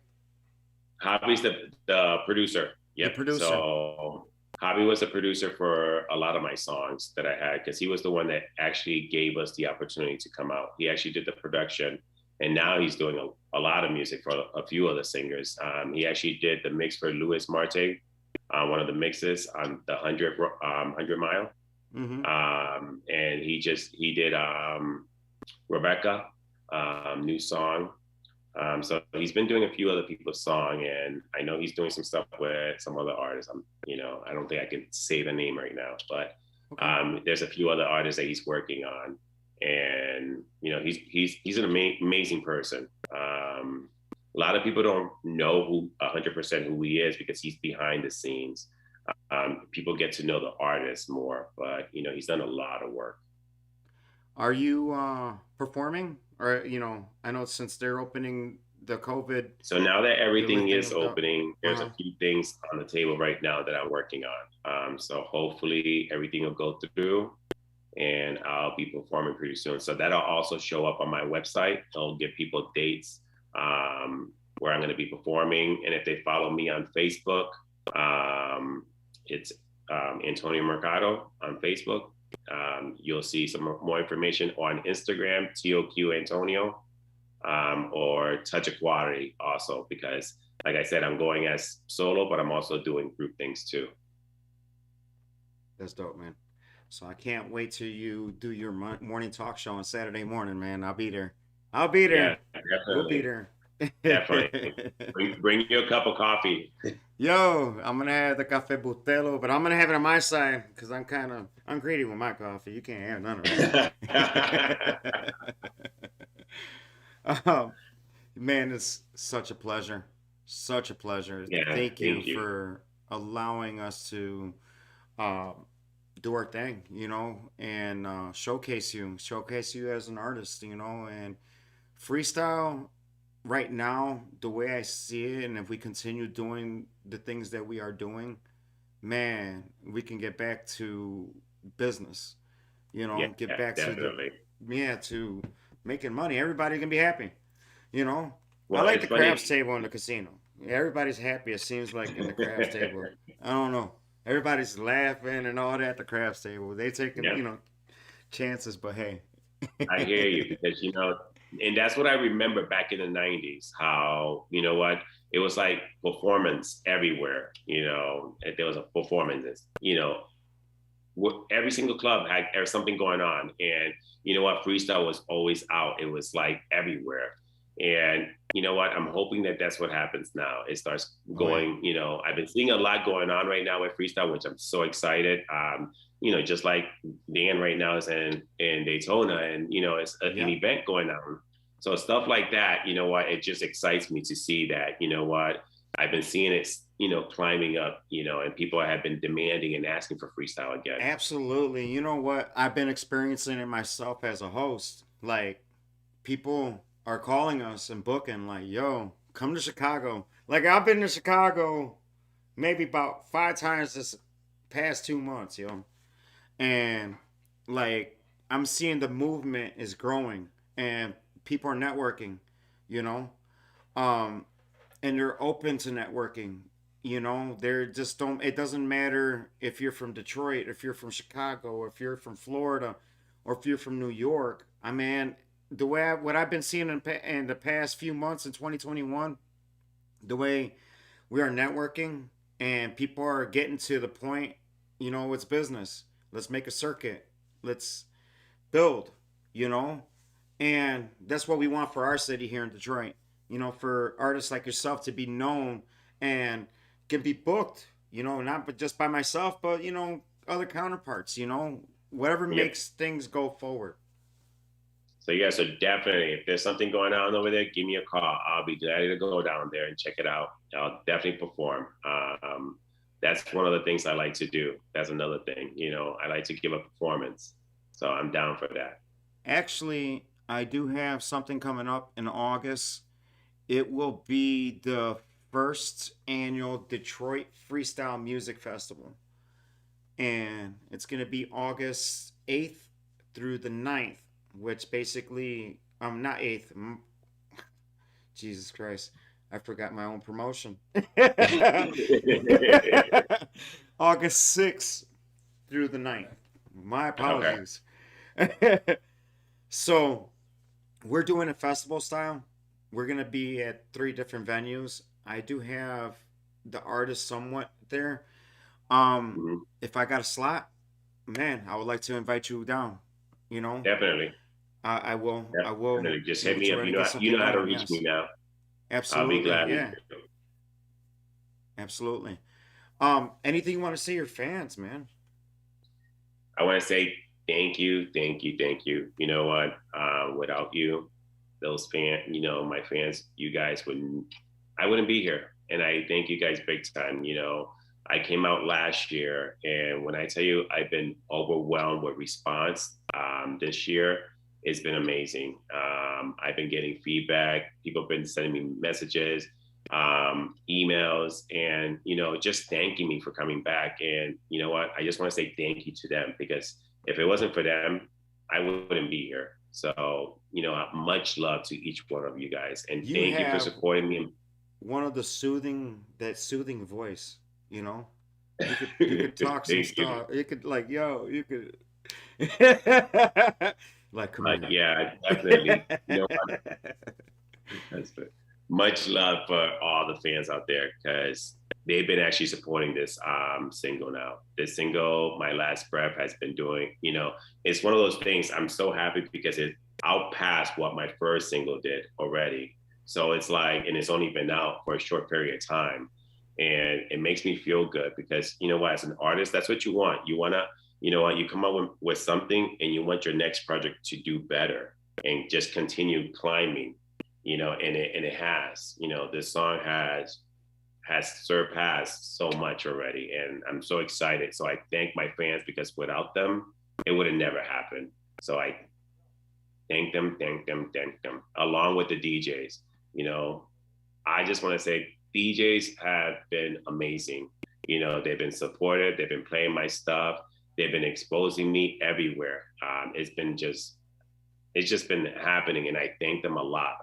[SPEAKER 11] Javi's the producer. Yep.
[SPEAKER 2] producer.
[SPEAKER 11] So Javi was the producer for a lot of my songs that I had because he was the one that actually gave us the opportunity to come out. He actually did the production, and now he's doing a lot of music for a few other singers. He actually did the mix for Louis Marte, one of the mixes on the 100 Mile.
[SPEAKER 2] Mm-hmm.
[SPEAKER 11] And he did Rebecca, new song. So he's been doing a few other people's song, and I know he's doing some stuff with some other artists. I don't think I can say the name right now, but there's a few other artists that he's working on, and he's an amazing person. A lot of people don't know who 100% who he is because he's behind the scenes. People get to know the artist more, but he's done a lot of work.
[SPEAKER 2] Are you performing? Or I know since they're opening the COVID.
[SPEAKER 11] So now that everything is
[SPEAKER 2] Everything-
[SPEAKER 11] opening, there's
[SPEAKER 2] Uh-huh.
[SPEAKER 11] a few things on the table right now that I'm working on. So hopefully everything will go through, and I'll be performing pretty soon. So that'll also show up on my website. It'll give people dates where I'm going to be performing, and if they follow me on Facebook, it's Antonio Mercado on Facebook. You'll see some more information on Instagram, TOQ Antonio, or Touch Aquari also, because like I said, I'm going as solo, but I'm also doing group things too.
[SPEAKER 2] That's dope, man. So I can't wait till you do your morning talk show on Saturday morning, man. I'll be there. I'll be there.
[SPEAKER 11] Yeah,
[SPEAKER 2] We'll be
[SPEAKER 11] definitely.
[SPEAKER 2] there.
[SPEAKER 11] Definitely. Bring you a cup of coffee.
[SPEAKER 2] Yo, I'm gonna have the cafe butelo, but I'm gonna have it on my side because I'm greedy with my coffee. You can't have none of it. Man, it's such a pleasure. Such a pleasure.
[SPEAKER 11] Yeah,
[SPEAKER 2] thank you
[SPEAKER 11] thank you.
[SPEAKER 2] for allowing us to do our thing, and showcase you as an artist, and freestyle right now, the way I see it, and if we continue doing the things that we are doing, man, we can get back to business. Get back
[SPEAKER 11] definitely.
[SPEAKER 2] to making money. Everybody can be happy. I
[SPEAKER 11] Well,
[SPEAKER 2] like
[SPEAKER 11] it's
[SPEAKER 2] the
[SPEAKER 11] funny.
[SPEAKER 2] craps table in the casino. Everybody's happy. It seems like in the craps table. I don't know. Everybody's laughing and all that at the craps table. They taking
[SPEAKER 11] Yeah.
[SPEAKER 2] chances, but hey.
[SPEAKER 11] I hear you because and that's what I remember back in the 90s, how it was like performance everywhere. There was a performance. Every single club had something going on, and freestyle was always out. It was like everywhere. And I'm hoping that that's what happens now. It starts going, I've been seeing a lot going on right now with freestyle, which I'm so excited. Just like Dan right now is in Daytona, and it's an event going on. So stuff like that, it just excites me to see that. I've been seeing it, climbing up, and people have been demanding and asking for freestyle again.
[SPEAKER 2] Absolutely. You know what? I've been experiencing it myself as a host. Like, people are calling us and booking, like, yo, come to Chicago. Like, I've been to Chicago maybe about 5 times this past 2 months, and like I'm seeing the movement is growing and people are networking, you know, um, and they're open to networking. They're just don't. It doesn't matter if you're from Detroit, if you're from Chicago, or if you're from Florida, or if you're from New York. I mean, what I've been seeing in the past few months in 2021, the way we are networking and people are getting to the point, it's business. Let's make a circuit. Let's build, you know? And that's what we want for our city here in Detroit. For artists like yourself to be known and can be booked, not but just by myself, but, other counterparts, whatever
[SPEAKER 11] Yep.
[SPEAKER 2] makes things go forward.
[SPEAKER 11] So yeah, so definitely, if there's something going on over there, give me a call. I'll be glad to go down there and check it out. I'll definitely perform. That's one of the things I like to do. That's another thing, I like to give a performance. So I'm down for that.
[SPEAKER 2] Actually, I do have something coming up in August. It will be the first annual Detroit Freestyle Music Festival. And it's going to be August 8th through the 9th, which basically, not 8th. Jesus Christ. I forgot my own promotion. August 6th through the 9th. My apologies. So, we're doing a festival style. We're going to be at 3 different venues. I do have the artist somewhat there.
[SPEAKER 11] Mhm.
[SPEAKER 2] If I got a slot, man, I would like to invite you down.
[SPEAKER 11] Definitely.
[SPEAKER 2] I will. I will.
[SPEAKER 11] Definitely. Just hit me
[SPEAKER 2] try
[SPEAKER 11] up.
[SPEAKER 2] to
[SPEAKER 11] You know,
[SPEAKER 2] get
[SPEAKER 11] you
[SPEAKER 2] something
[SPEAKER 11] know how to
[SPEAKER 2] going,
[SPEAKER 11] reach
[SPEAKER 2] yes.
[SPEAKER 11] me now. I'll be
[SPEAKER 2] Absolutely.
[SPEAKER 11] glad.
[SPEAKER 2] Yeah. Absolutely. Anything you want to say to your fans, man?
[SPEAKER 11] I want to say thank you, thank you, thank you. You know what? Without you, those my fans, you guys I wouldn't be here. And I thank you guys big time. I came out last year, and when I tell you I've been overwhelmed with response this year, it's been amazing. I've been getting feedback. People have been sending me messages, emails, and just thanking me for coming back. And you know what? I just want to say thank you to them, because if it wasn't for them, I wouldn't be here. So much love to each one of you guys, and
[SPEAKER 2] You
[SPEAKER 11] thank you for
[SPEAKER 2] have
[SPEAKER 11] supporting me.
[SPEAKER 2] one of the soothing voice. You could talk some
[SPEAKER 11] Thank you.
[SPEAKER 2] stuff. You could you could like come here.
[SPEAKER 11] Yeah, definitely. What? That's good. Much love for all the fans out there, because they've been actually supporting this single now. This single, My Last Breath, has been doing, it's one of those things. I'm so happy because it outpassed what my first single did already. So it's like, and it's only been out for a short period of time. And it makes me feel good because, what, as an artist, that's what you want. You want to, you come up with something and you want your next project to do better and just continue climbing, and it has, this song has surpassed so much already, and I'm so excited. So I thank my fans, because without them, it would have never happened. So I thank them, along with the DJs. I just want to say DJs have been amazing. They've been supportive. They've been playing my stuff. They've been exposing me everywhere. It's just been happening, and I thank them a lot.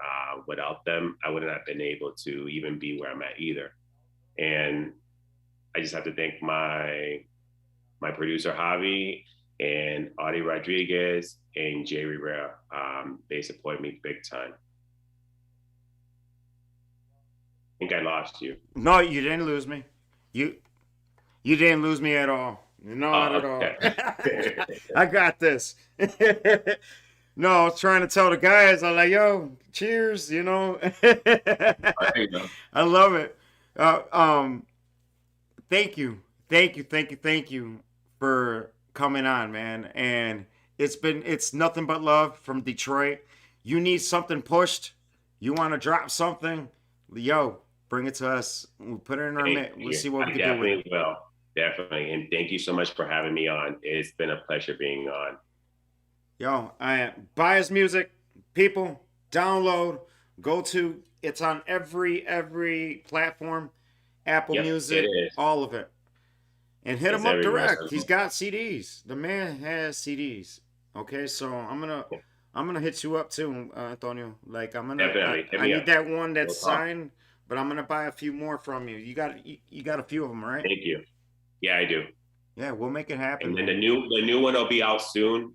[SPEAKER 11] Without them, I would not have been able to even be where I'm at either. And I just have to thank my producer Javi and Audie Rodriguez and Jay Rivera. They support me big time. I think I lost you.
[SPEAKER 2] No, you didn't lose me. You didn't lose me at all. Not at all.
[SPEAKER 11] Okay.
[SPEAKER 2] I got this. No, I was trying to tell the guys, I'm like, yo, cheers,
[SPEAKER 11] There you go.
[SPEAKER 2] I love it. Thank you. Thank you for coming on, man. And it's nothing but love from Detroit. You need something pushed. You want to drop something? Yo, bring it to us. We'll put it in our mix. We'll see what we can do with it.
[SPEAKER 11] Definitely will. Definitely. And thank you so much for having me on. It's been a pleasure being on.
[SPEAKER 2] Yo, I buy his music, people. Download. It's on every platform. Apple
[SPEAKER 11] Yep,
[SPEAKER 2] Music,
[SPEAKER 11] it is.
[SPEAKER 2] all of it. And hit
[SPEAKER 11] It's
[SPEAKER 2] him up
[SPEAKER 11] everywhere,
[SPEAKER 2] direct.
[SPEAKER 11] so-
[SPEAKER 2] He's got CDs. The man has CDs. Okay, so I'm gonna hit you up too, Antonio. Like
[SPEAKER 11] Definitely. Hit
[SPEAKER 2] I
[SPEAKER 11] me
[SPEAKER 2] need
[SPEAKER 11] up.
[SPEAKER 2] that one that's
[SPEAKER 11] We'll talk.
[SPEAKER 2] signed, but I'm gonna buy a few more from you. You got a few of them, right?
[SPEAKER 11] Thank you. Yeah, I do.
[SPEAKER 2] Yeah, we'll make it happen.
[SPEAKER 11] And then the new one will be out soon,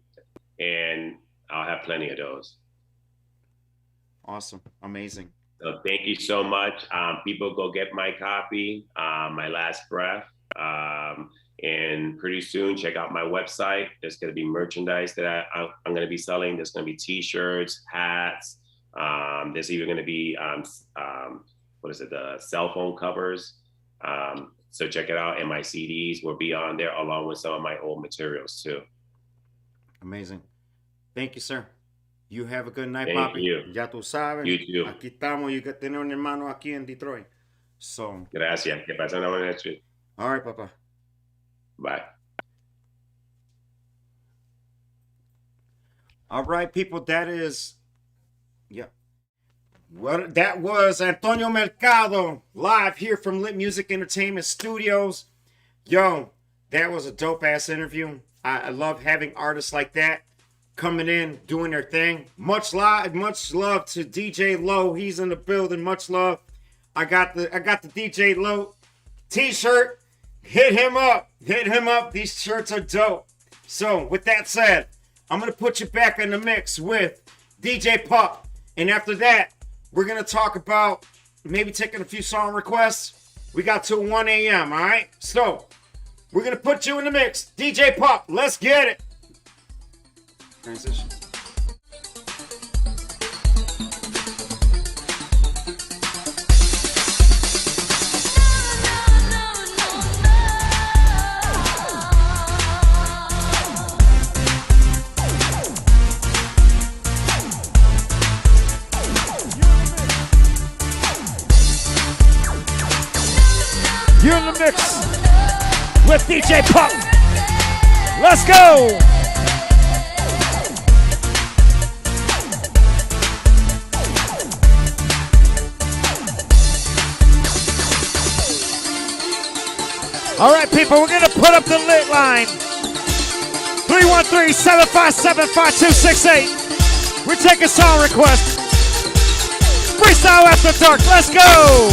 [SPEAKER 11] and I'll have plenty of those.
[SPEAKER 2] Awesome, amazing.
[SPEAKER 11] So thank you so much. People go get my copy, My Last Breath. And pretty soon, check out my website. There's going to be merchandise that I'm going to be selling. There's going to be T-shirts, hats. There's even going to be, the cell phone covers. So check it out. And my CDs will be on there along with some of my old materials too.
[SPEAKER 2] Amazing. Thank you, sir. You have a good night,
[SPEAKER 11] Thank
[SPEAKER 2] papi.
[SPEAKER 11] you.
[SPEAKER 2] Ya tú sabes.
[SPEAKER 11] You too.
[SPEAKER 2] Aquí estamos. You got tener un hermano aquí en Detroit. So,
[SPEAKER 11] Gracias. Que pasen una buena noche.
[SPEAKER 2] all right, papa.
[SPEAKER 11] Bye.
[SPEAKER 2] All right, people. That is, yeah. What that was Antonio Mercado live here from Lit Music Entertainment Studios. Yo, that was a dope ass interview. I love having artists like that coming in, doing their thing. Much love to DJ Low. He's in the building. Much love. I got the DJ Low t-shirt. Hit him up. Hit him up. These shirts are dope. So with that said, I'm gonna put you back in the mix with DJ Pup. And after that, we're gonna talk about maybe taking a few song requests. We got till 1 a.m. Alright? So we're gonna put you in the mix. DJ Pup, let's get it. Transition.
[SPEAKER 6] You're in the mix with DJ Pup. Let's go. All right, people, we're going to put up the lit line. 313-757-5268. We're taking song requests. Freestyle After Dark. Let's go.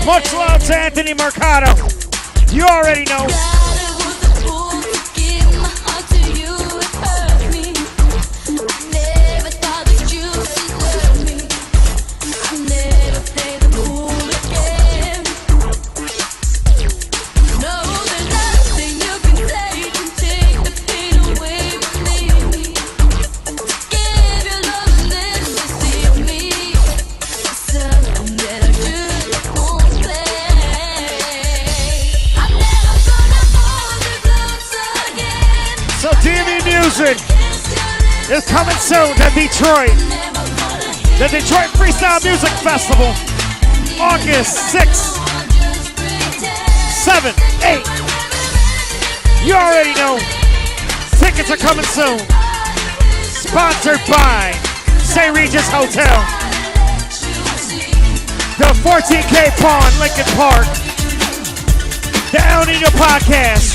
[SPEAKER 6] Much love to Anthony Mercado. You already know. So TV Music is coming soon to Detroit. The Detroit Freestyle Music Festival, August 6th, 7, 8. You already know. Tickets are coming soon. Sponsored by St. Regis Hotel. The 14K Pawn, Lincoln Park. The El Nino Podcast.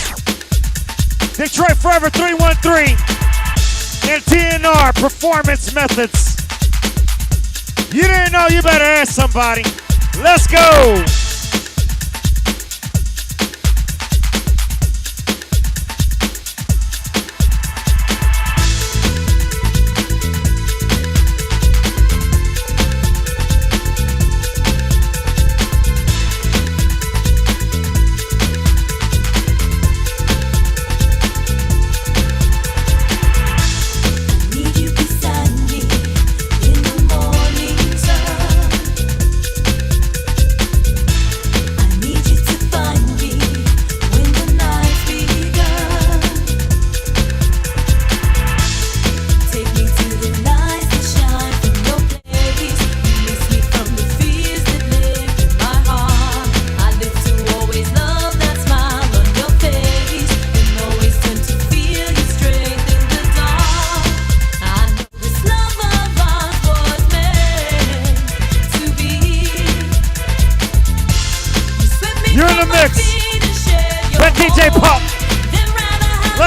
[SPEAKER 6] Detroit Forever 313 and TNR Performance Methods. You didn't know, you better ask somebody. Let's go.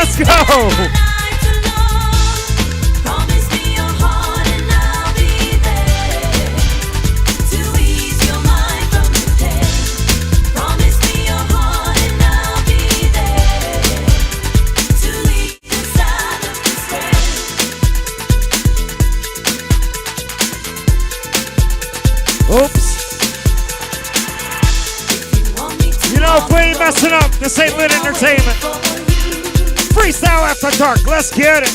[SPEAKER 6] Let's go. Oops. You know, if we ain't messing up, this ain't lit entertainment. Freestyle after dark, let's get it.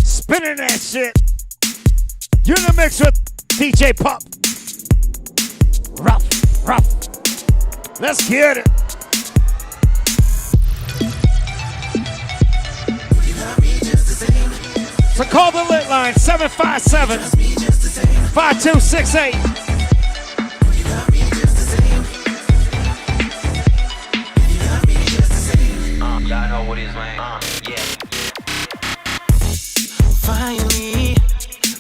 [SPEAKER 6] Spinning that shit. You're in the mix with DJ Pup. Rough, rough. Let's get it. So call the lit line 757-5268.
[SPEAKER 7] Y'all know what it is, man. Yeah. Finally,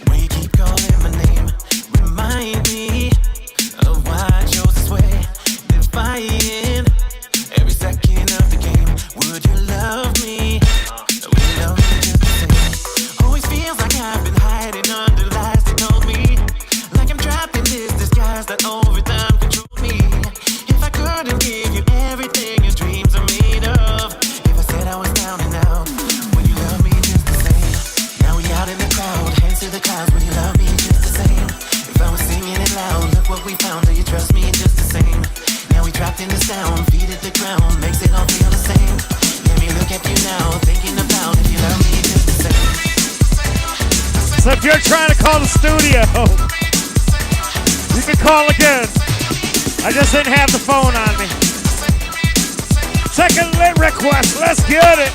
[SPEAKER 7] when you keep calling my name, remind me of why I chose this way. Defying every second of the game. Would you love me? Would you love me just the same? Always feels like I've been hiding under lies that told me, like I'm trapped in this disguise that over time controlled me. If I couldn't give you everything your dreams are made of, if I said I was down and out, would you love me just the same? Now we out in the crowd, hands to the clouds, would you love me just the same? If I was singing it loud, look what we found, do you trust me just the same? Now we trapped in the sound, feet at the ground, makes it all feel the same. Let me look at you now, thinking about if you love me just the same.
[SPEAKER 6] So if you're trying to call the studio, you can call again. I just didn't have the phone on me. Second lit request, let's get it.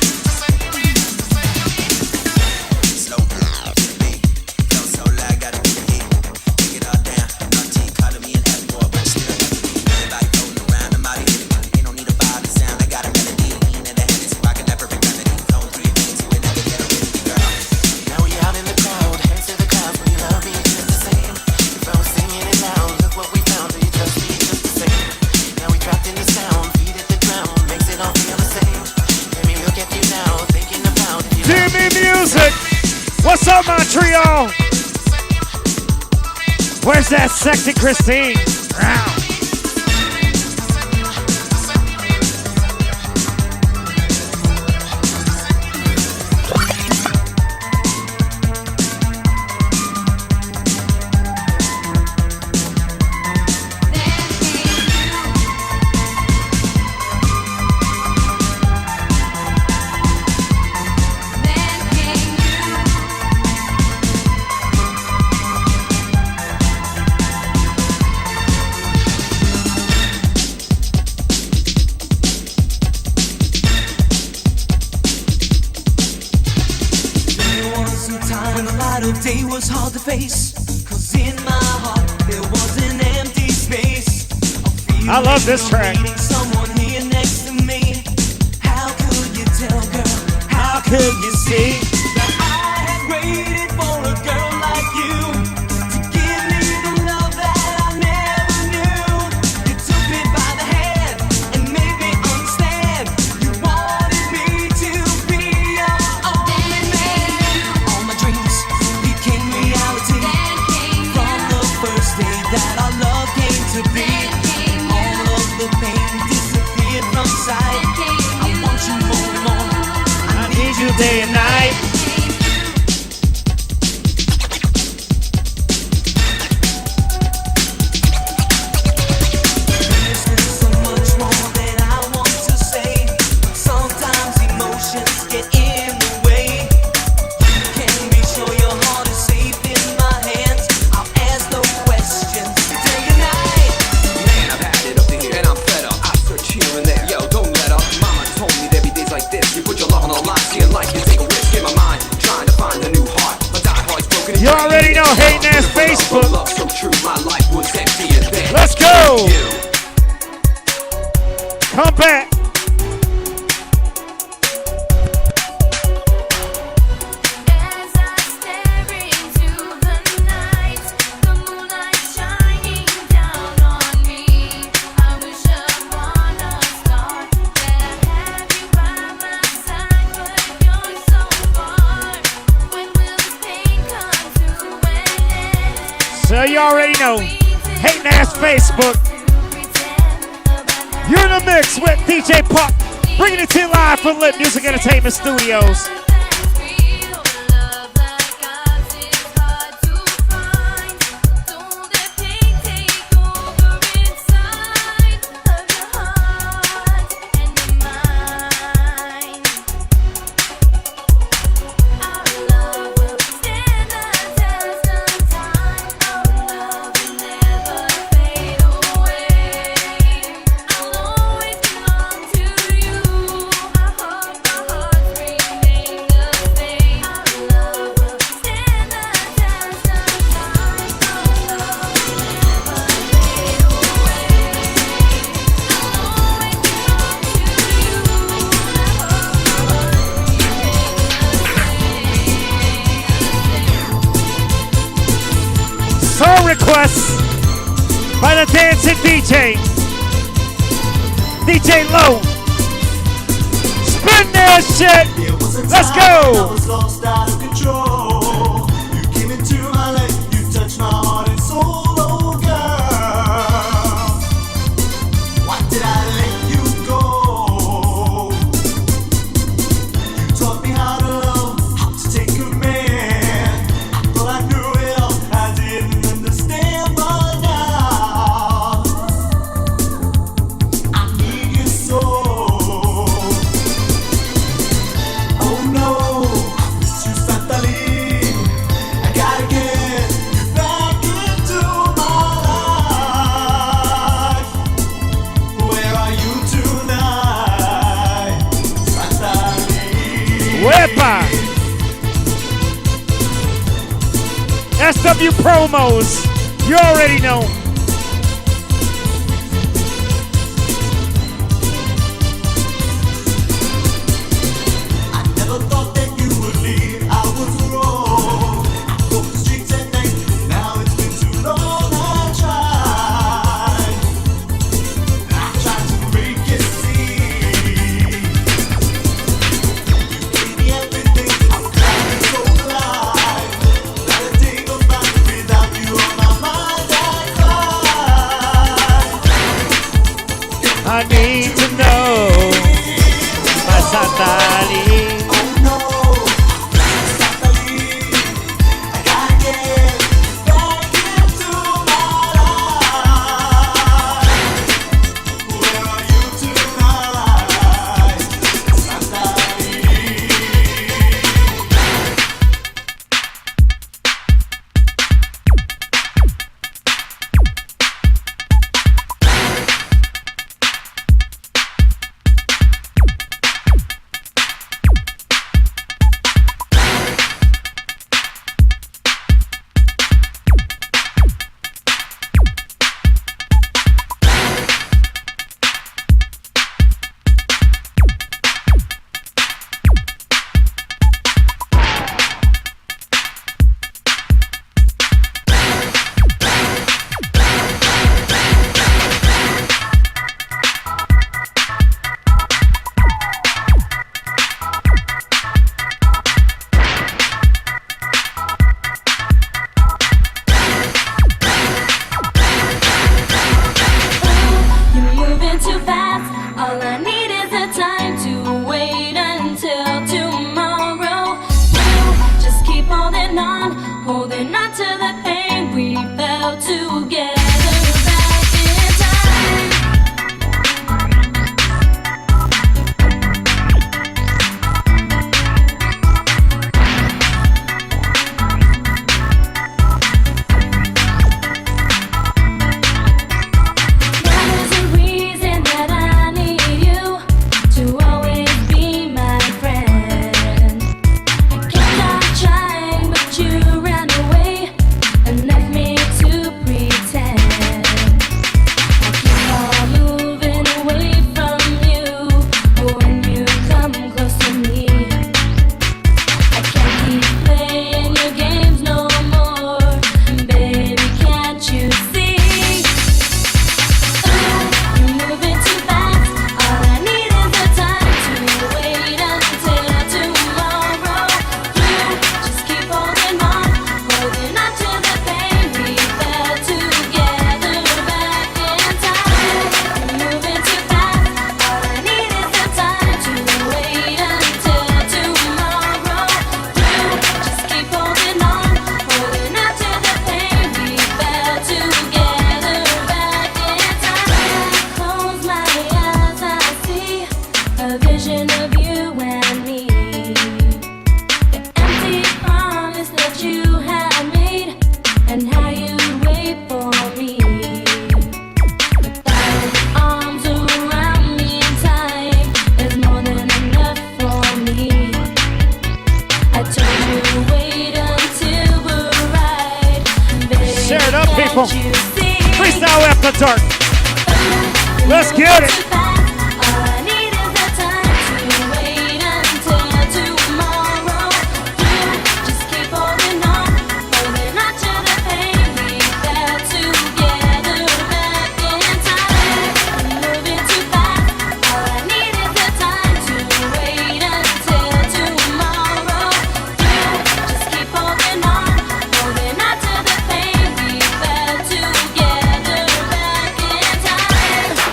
[SPEAKER 6] What's up, Montreal? Where's that sexy Christine?
[SPEAKER 7] Day was hard to face, 'cause in my heart there was an empty space.
[SPEAKER 6] I love this track.
[SPEAKER 7] Someone here next to me. How could you tell, girl? How could you see that I had waited for a girl like you to give me the love that I never knew? You took me by the hand and made me understand. You wanted me to be your only man. All my dreams became reality.
[SPEAKER 6] day and night.
[SPEAKER 7] So much more than I want to say. Sometimes emotions get in the way. Can be sure your heart is safe in my hands. I'll ask no questions day and night.
[SPEAKER 12] Man, I've had it up to here and I'm fed up. I search here and there, yo, don't let up. Mama told me there'd be days like this. You put your love on the line, seeing life, you take a risk in my mind. Trying to find a new heart. My die heart's broken.
[SPEAKER 6] You already know, hating ass Facebook.
[SPEAKER 12] Love so true, my life was empty and then.
[SPEAKER 6] Let's go. Come back.
[SPEAKER 10] As I stare into the night, the moonlight shining down on me. I wish upon a star that I have you by my side, but you're so far. When will this pain come to an end?
[SPEAKER 6] So you already know, hating ass Facebook. You're in the mix with DJ Pup, bringing it to you live from Lit Music Entertainment Studios. Song requests by the dancing DJ, DJ Low. Spin that shit. Let's
[SPEAKER 3] I
[SPEAKER 6] go.
[SPEAKER 3] was lost out of control. You came into my life, you touched my heart and soul, oh girl. Why did I let you go? You taught me how to love, how to take command. I thought I knew it all, I didn't understand, but now I need you so. Oh no, it's you, Santali. I gotta get you back into my life. Where are you tonight, Santali?
[SPEAKER 6] Wepa. SW promos. You already know.
[SPEAKER 3] I never thought that you would leave. I was wrong. I broke the streets at night. Now it's been too long. I tried to make it see. You gave me everything. I was feeling so alive. Not a day goes by without you on my mind.
[SPEAKER 6] I need to know. My Santali.
[SPEAKER 3] Oh no, Santali. I gotta get back into my life. Where are you tonight, Santali?
[SPEAKER 10] holding on to the pain we felt together back in time. There's a reason that I need you to always be my friend. Kept on trying, but you ran away and left me to pretend. I keep on moving away from you, but when you come close to me, I can't keep playing your games no more. Baby, can't you see? You're moving too fast. All I need is the time to wait until tomorrow. You just keep holding on to the pain we felt together back in time. You're moving too fast. All I need is the time to wait until tomorrow. You just keep holding on to the pain we felt together back in time. Close my eyes, I see a vision of you and me. The empty promise that you had made, and how you wait for me. 1,000 arms around me in time is more than enough for me. I told you wait until we're right, baby.
[SPEAKER 6] Share it up, people.
[SPEAKER 10] Can't you see?
[SPEAKER 6] Freestyle after dark. Let's get it.
[SPEAKER 10] All I need is the time to wait until tomorrow. You just keep holding on to the pain we felt together back in time. I'm moving too fast. All I need is the time to wait until tomorrow. You just keep holding on to the pain we felt together back in time.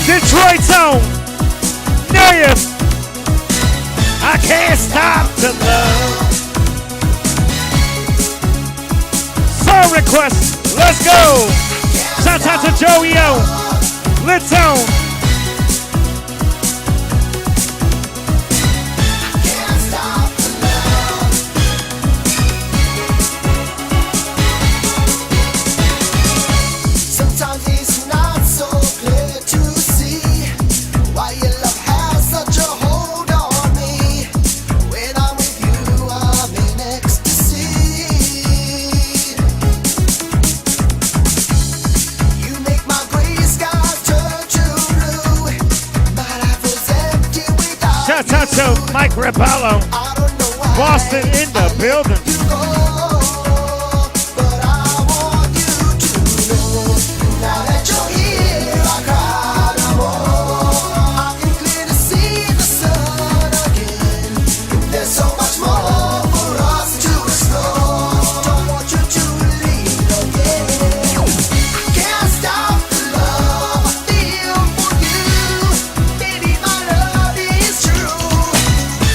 [SPEAKER 6] Detroit's own. Nayef. I can't stop the love. Song request. Let's go. Shout out to Joey O. Let's own.
[SPEAKER 3] Sometimes it's not so clear to see why your love has such a hold on me. When I'm with you, I'm in ecstasy. You make my gray skies turn to blue. My life was empty without
[SPEAKER 6] Shout out to Mike Rebello.
[SPEAKER 3] I don't know why
[SPEAKER 6] Boston in the building.
[SPEAKER 3] you go, but I want you to know. Now that you're here, I cry no more. I can clearly see the sun again. There's so much more for us to explore. Don't want you to leave again. I can't stop the love I feel for you. Baby, my love is true.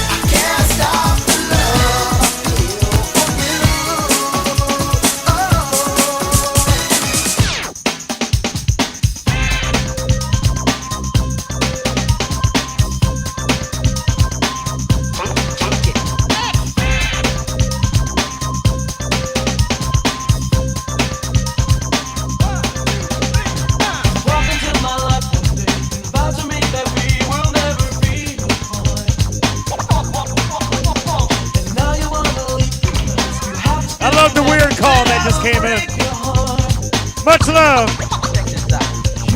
[SPEAKER 3] I can't stop the love I feel for you.
[SPEAKER 6] I love the weird call that just came in. Much love.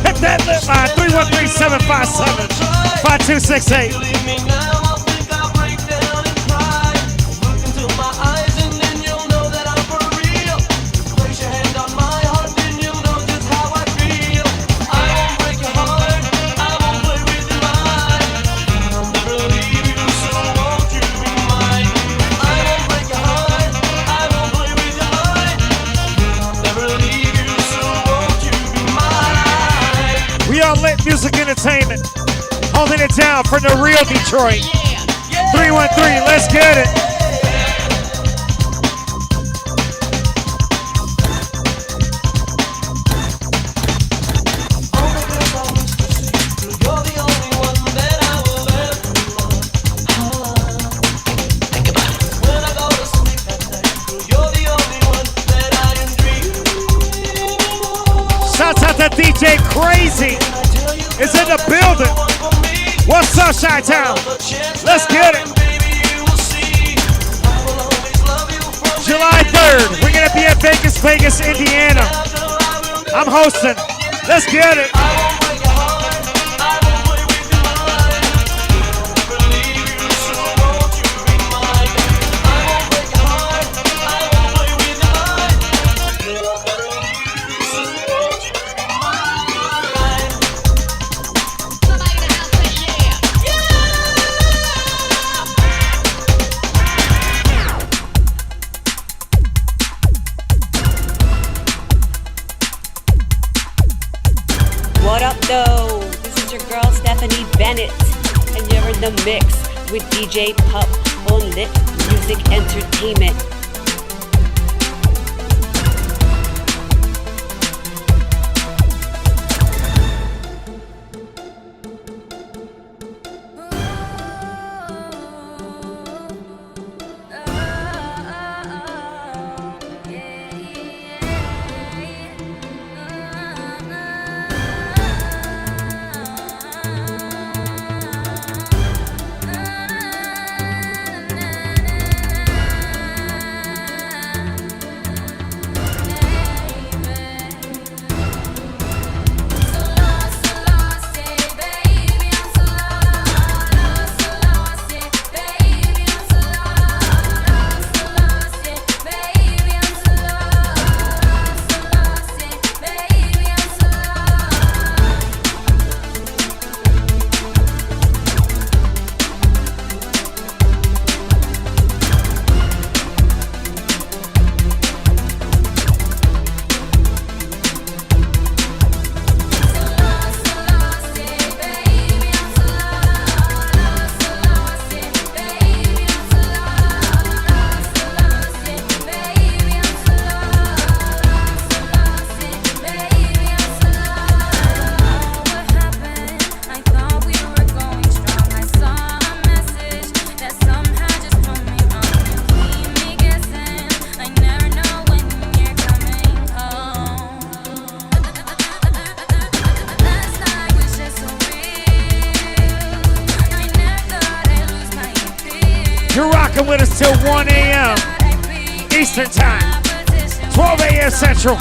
[SPEAKER 6] Hit that lit line 313-757-5268.
[SPEAKER 7] Believe me now, I think I'll break down and cry. Look into my eyes and then you'll know that I'm for real. Place your hand on my heart and you'll know just how I feel. I
[SPEAKER 6] We are Lit Music Entertainment. Holding it down for the real Detroit. 313, let's get it. Shouts out to DJ Crazy. It's in the building. What's up, Chi-Town? Let's get it. July 3rd, we're gonna be at Vegas, Indiana. I'm hosting. Let's get it.
[SPEAKER 8] What up, though? This is your girl Stephanie Bennett, and you're in the mix with DJ Pup on Lit Music Entertainment.
[SPEAKER 6] You're rocking with us till 1 a.m. Eastern Time, 12 a.m. Central.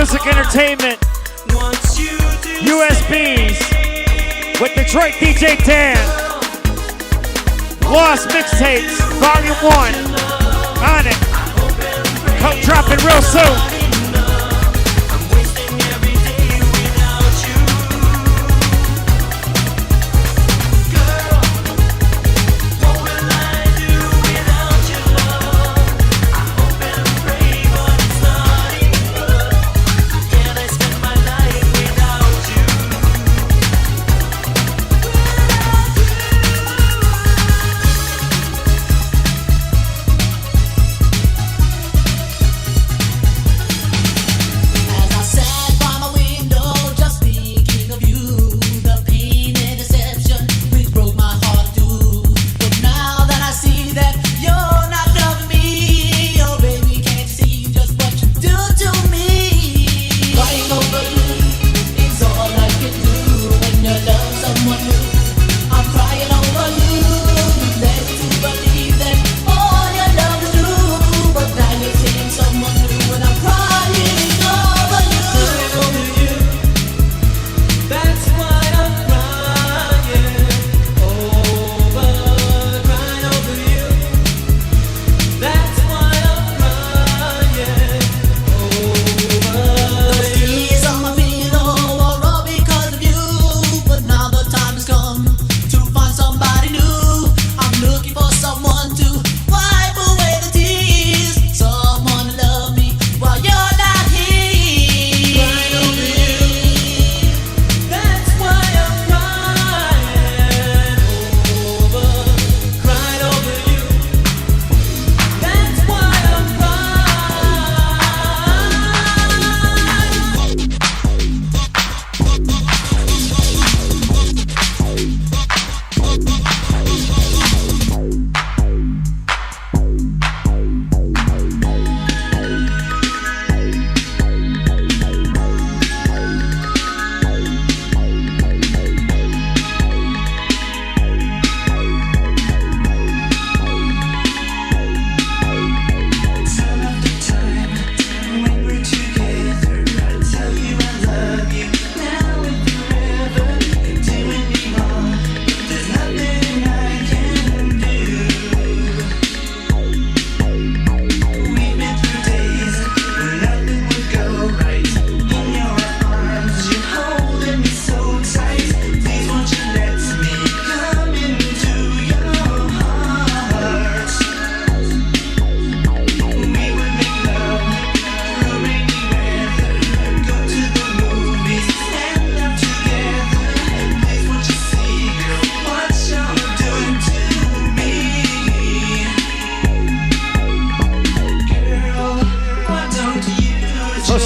[SPEAKER 6] Music Entertainment, USBs, with Detroit DJ Dan. Lost Mixtapes, Volume 1. On it. Come drop it real soon.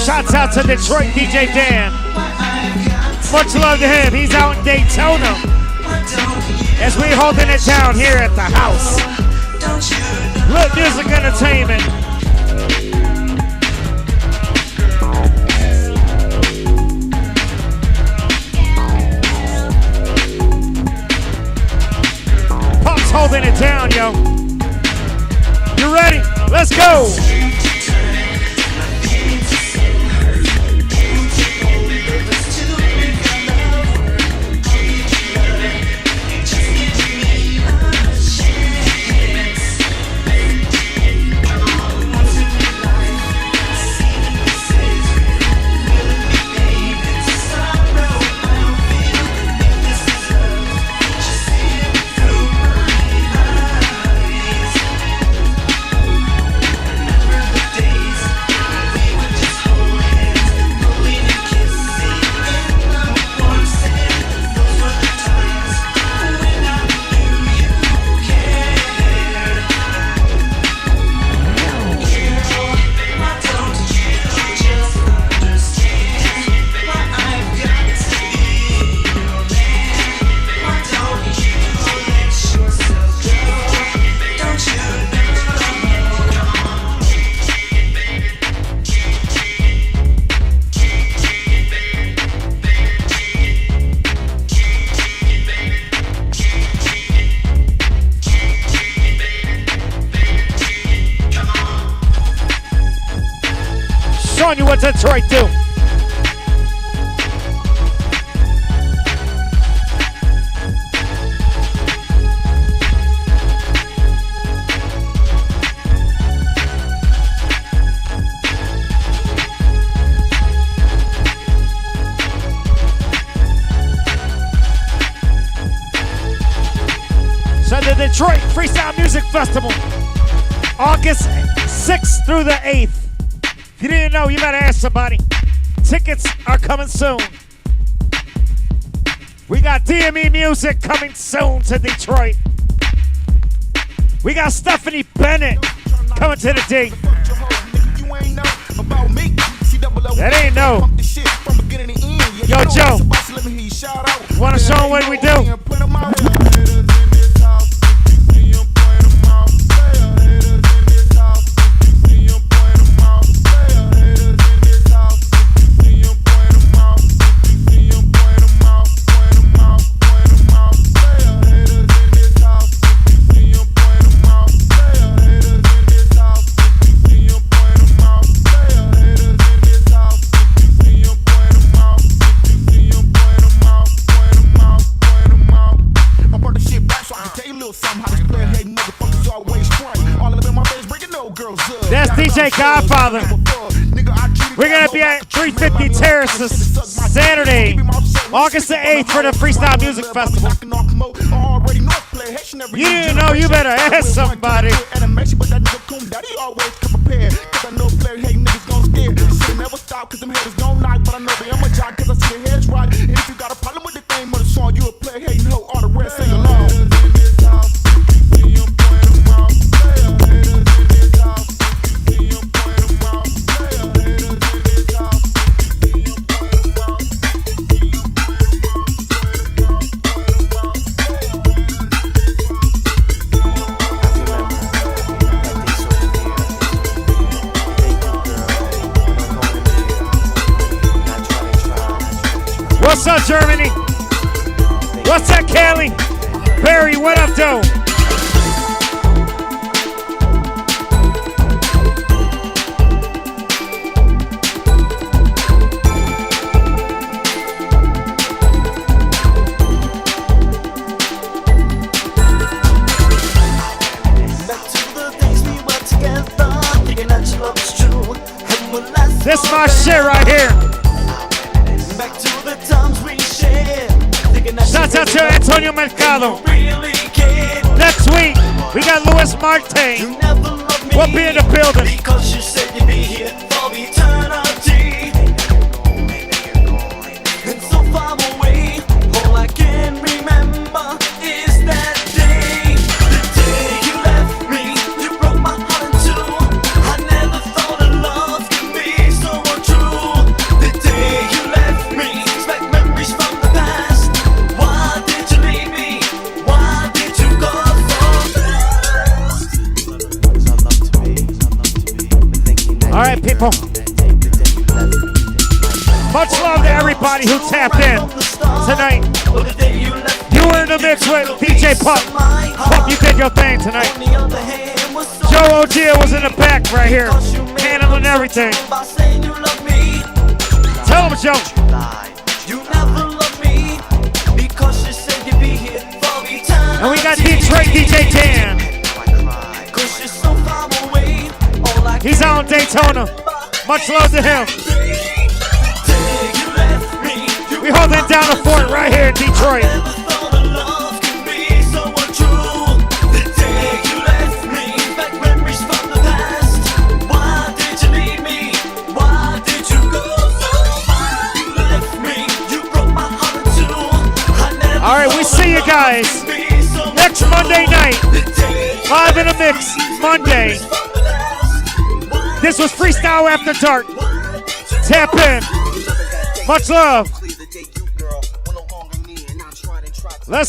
[SPEAKER 6] Shouts out to Detroit DJ Dan. Much love to him. He's out in Daytona as we holding it down here at the house. Lit Music Entertainment. Pop's holding it down, yo. You ready? Let's go. Showing you what Detroit do. So the Detroit Freestyle Music Festival, August 6th through the 8th. If you didn't know, you better ask somebody. Tickets are coming soon. We got DME Music coming soon to Detroit. We got Stephanie Bennett coming to the D. That ain't no. Yo, Joe, wanna show them what we do? That's DJ Godfather. We're going to be at 350 Terrace this Saturday, August the 8th for the Freestyle Music Festival. You didn't know, you better ask somebody. What's up, Germany? What's up, Cali? Barry, what up, Joe? This my shit right here. Shout out to Antonio Mercado. Next week, we got Luis Marte. We'll be in the building.
[SPEAKER 7] Because you said you'd be here for eternity. And so far away, all I can remember is that day. The day you left me, you broke my heart in two. I never thought that love could be so untrue. The day you left me, expect memories from the past. Why did you leave me? Why did you go so fast?
[SPEAKER 6] All right, people. Much love to everybody who tapped in tonight. You were in the mix with DJ Pup. Pup, you did your thing tonight. Joe Ogia was in the back right here, handling everything. Tell him, Joe. And we got Detroit DJ Dan. He's out in Daytona. Much love to him. We holding down the fort right here in Detroit. All right, we see you guys next Monday night. Live in a mix, Monday. This was Freestyle After Dark. Tap in. Much love. Let's go.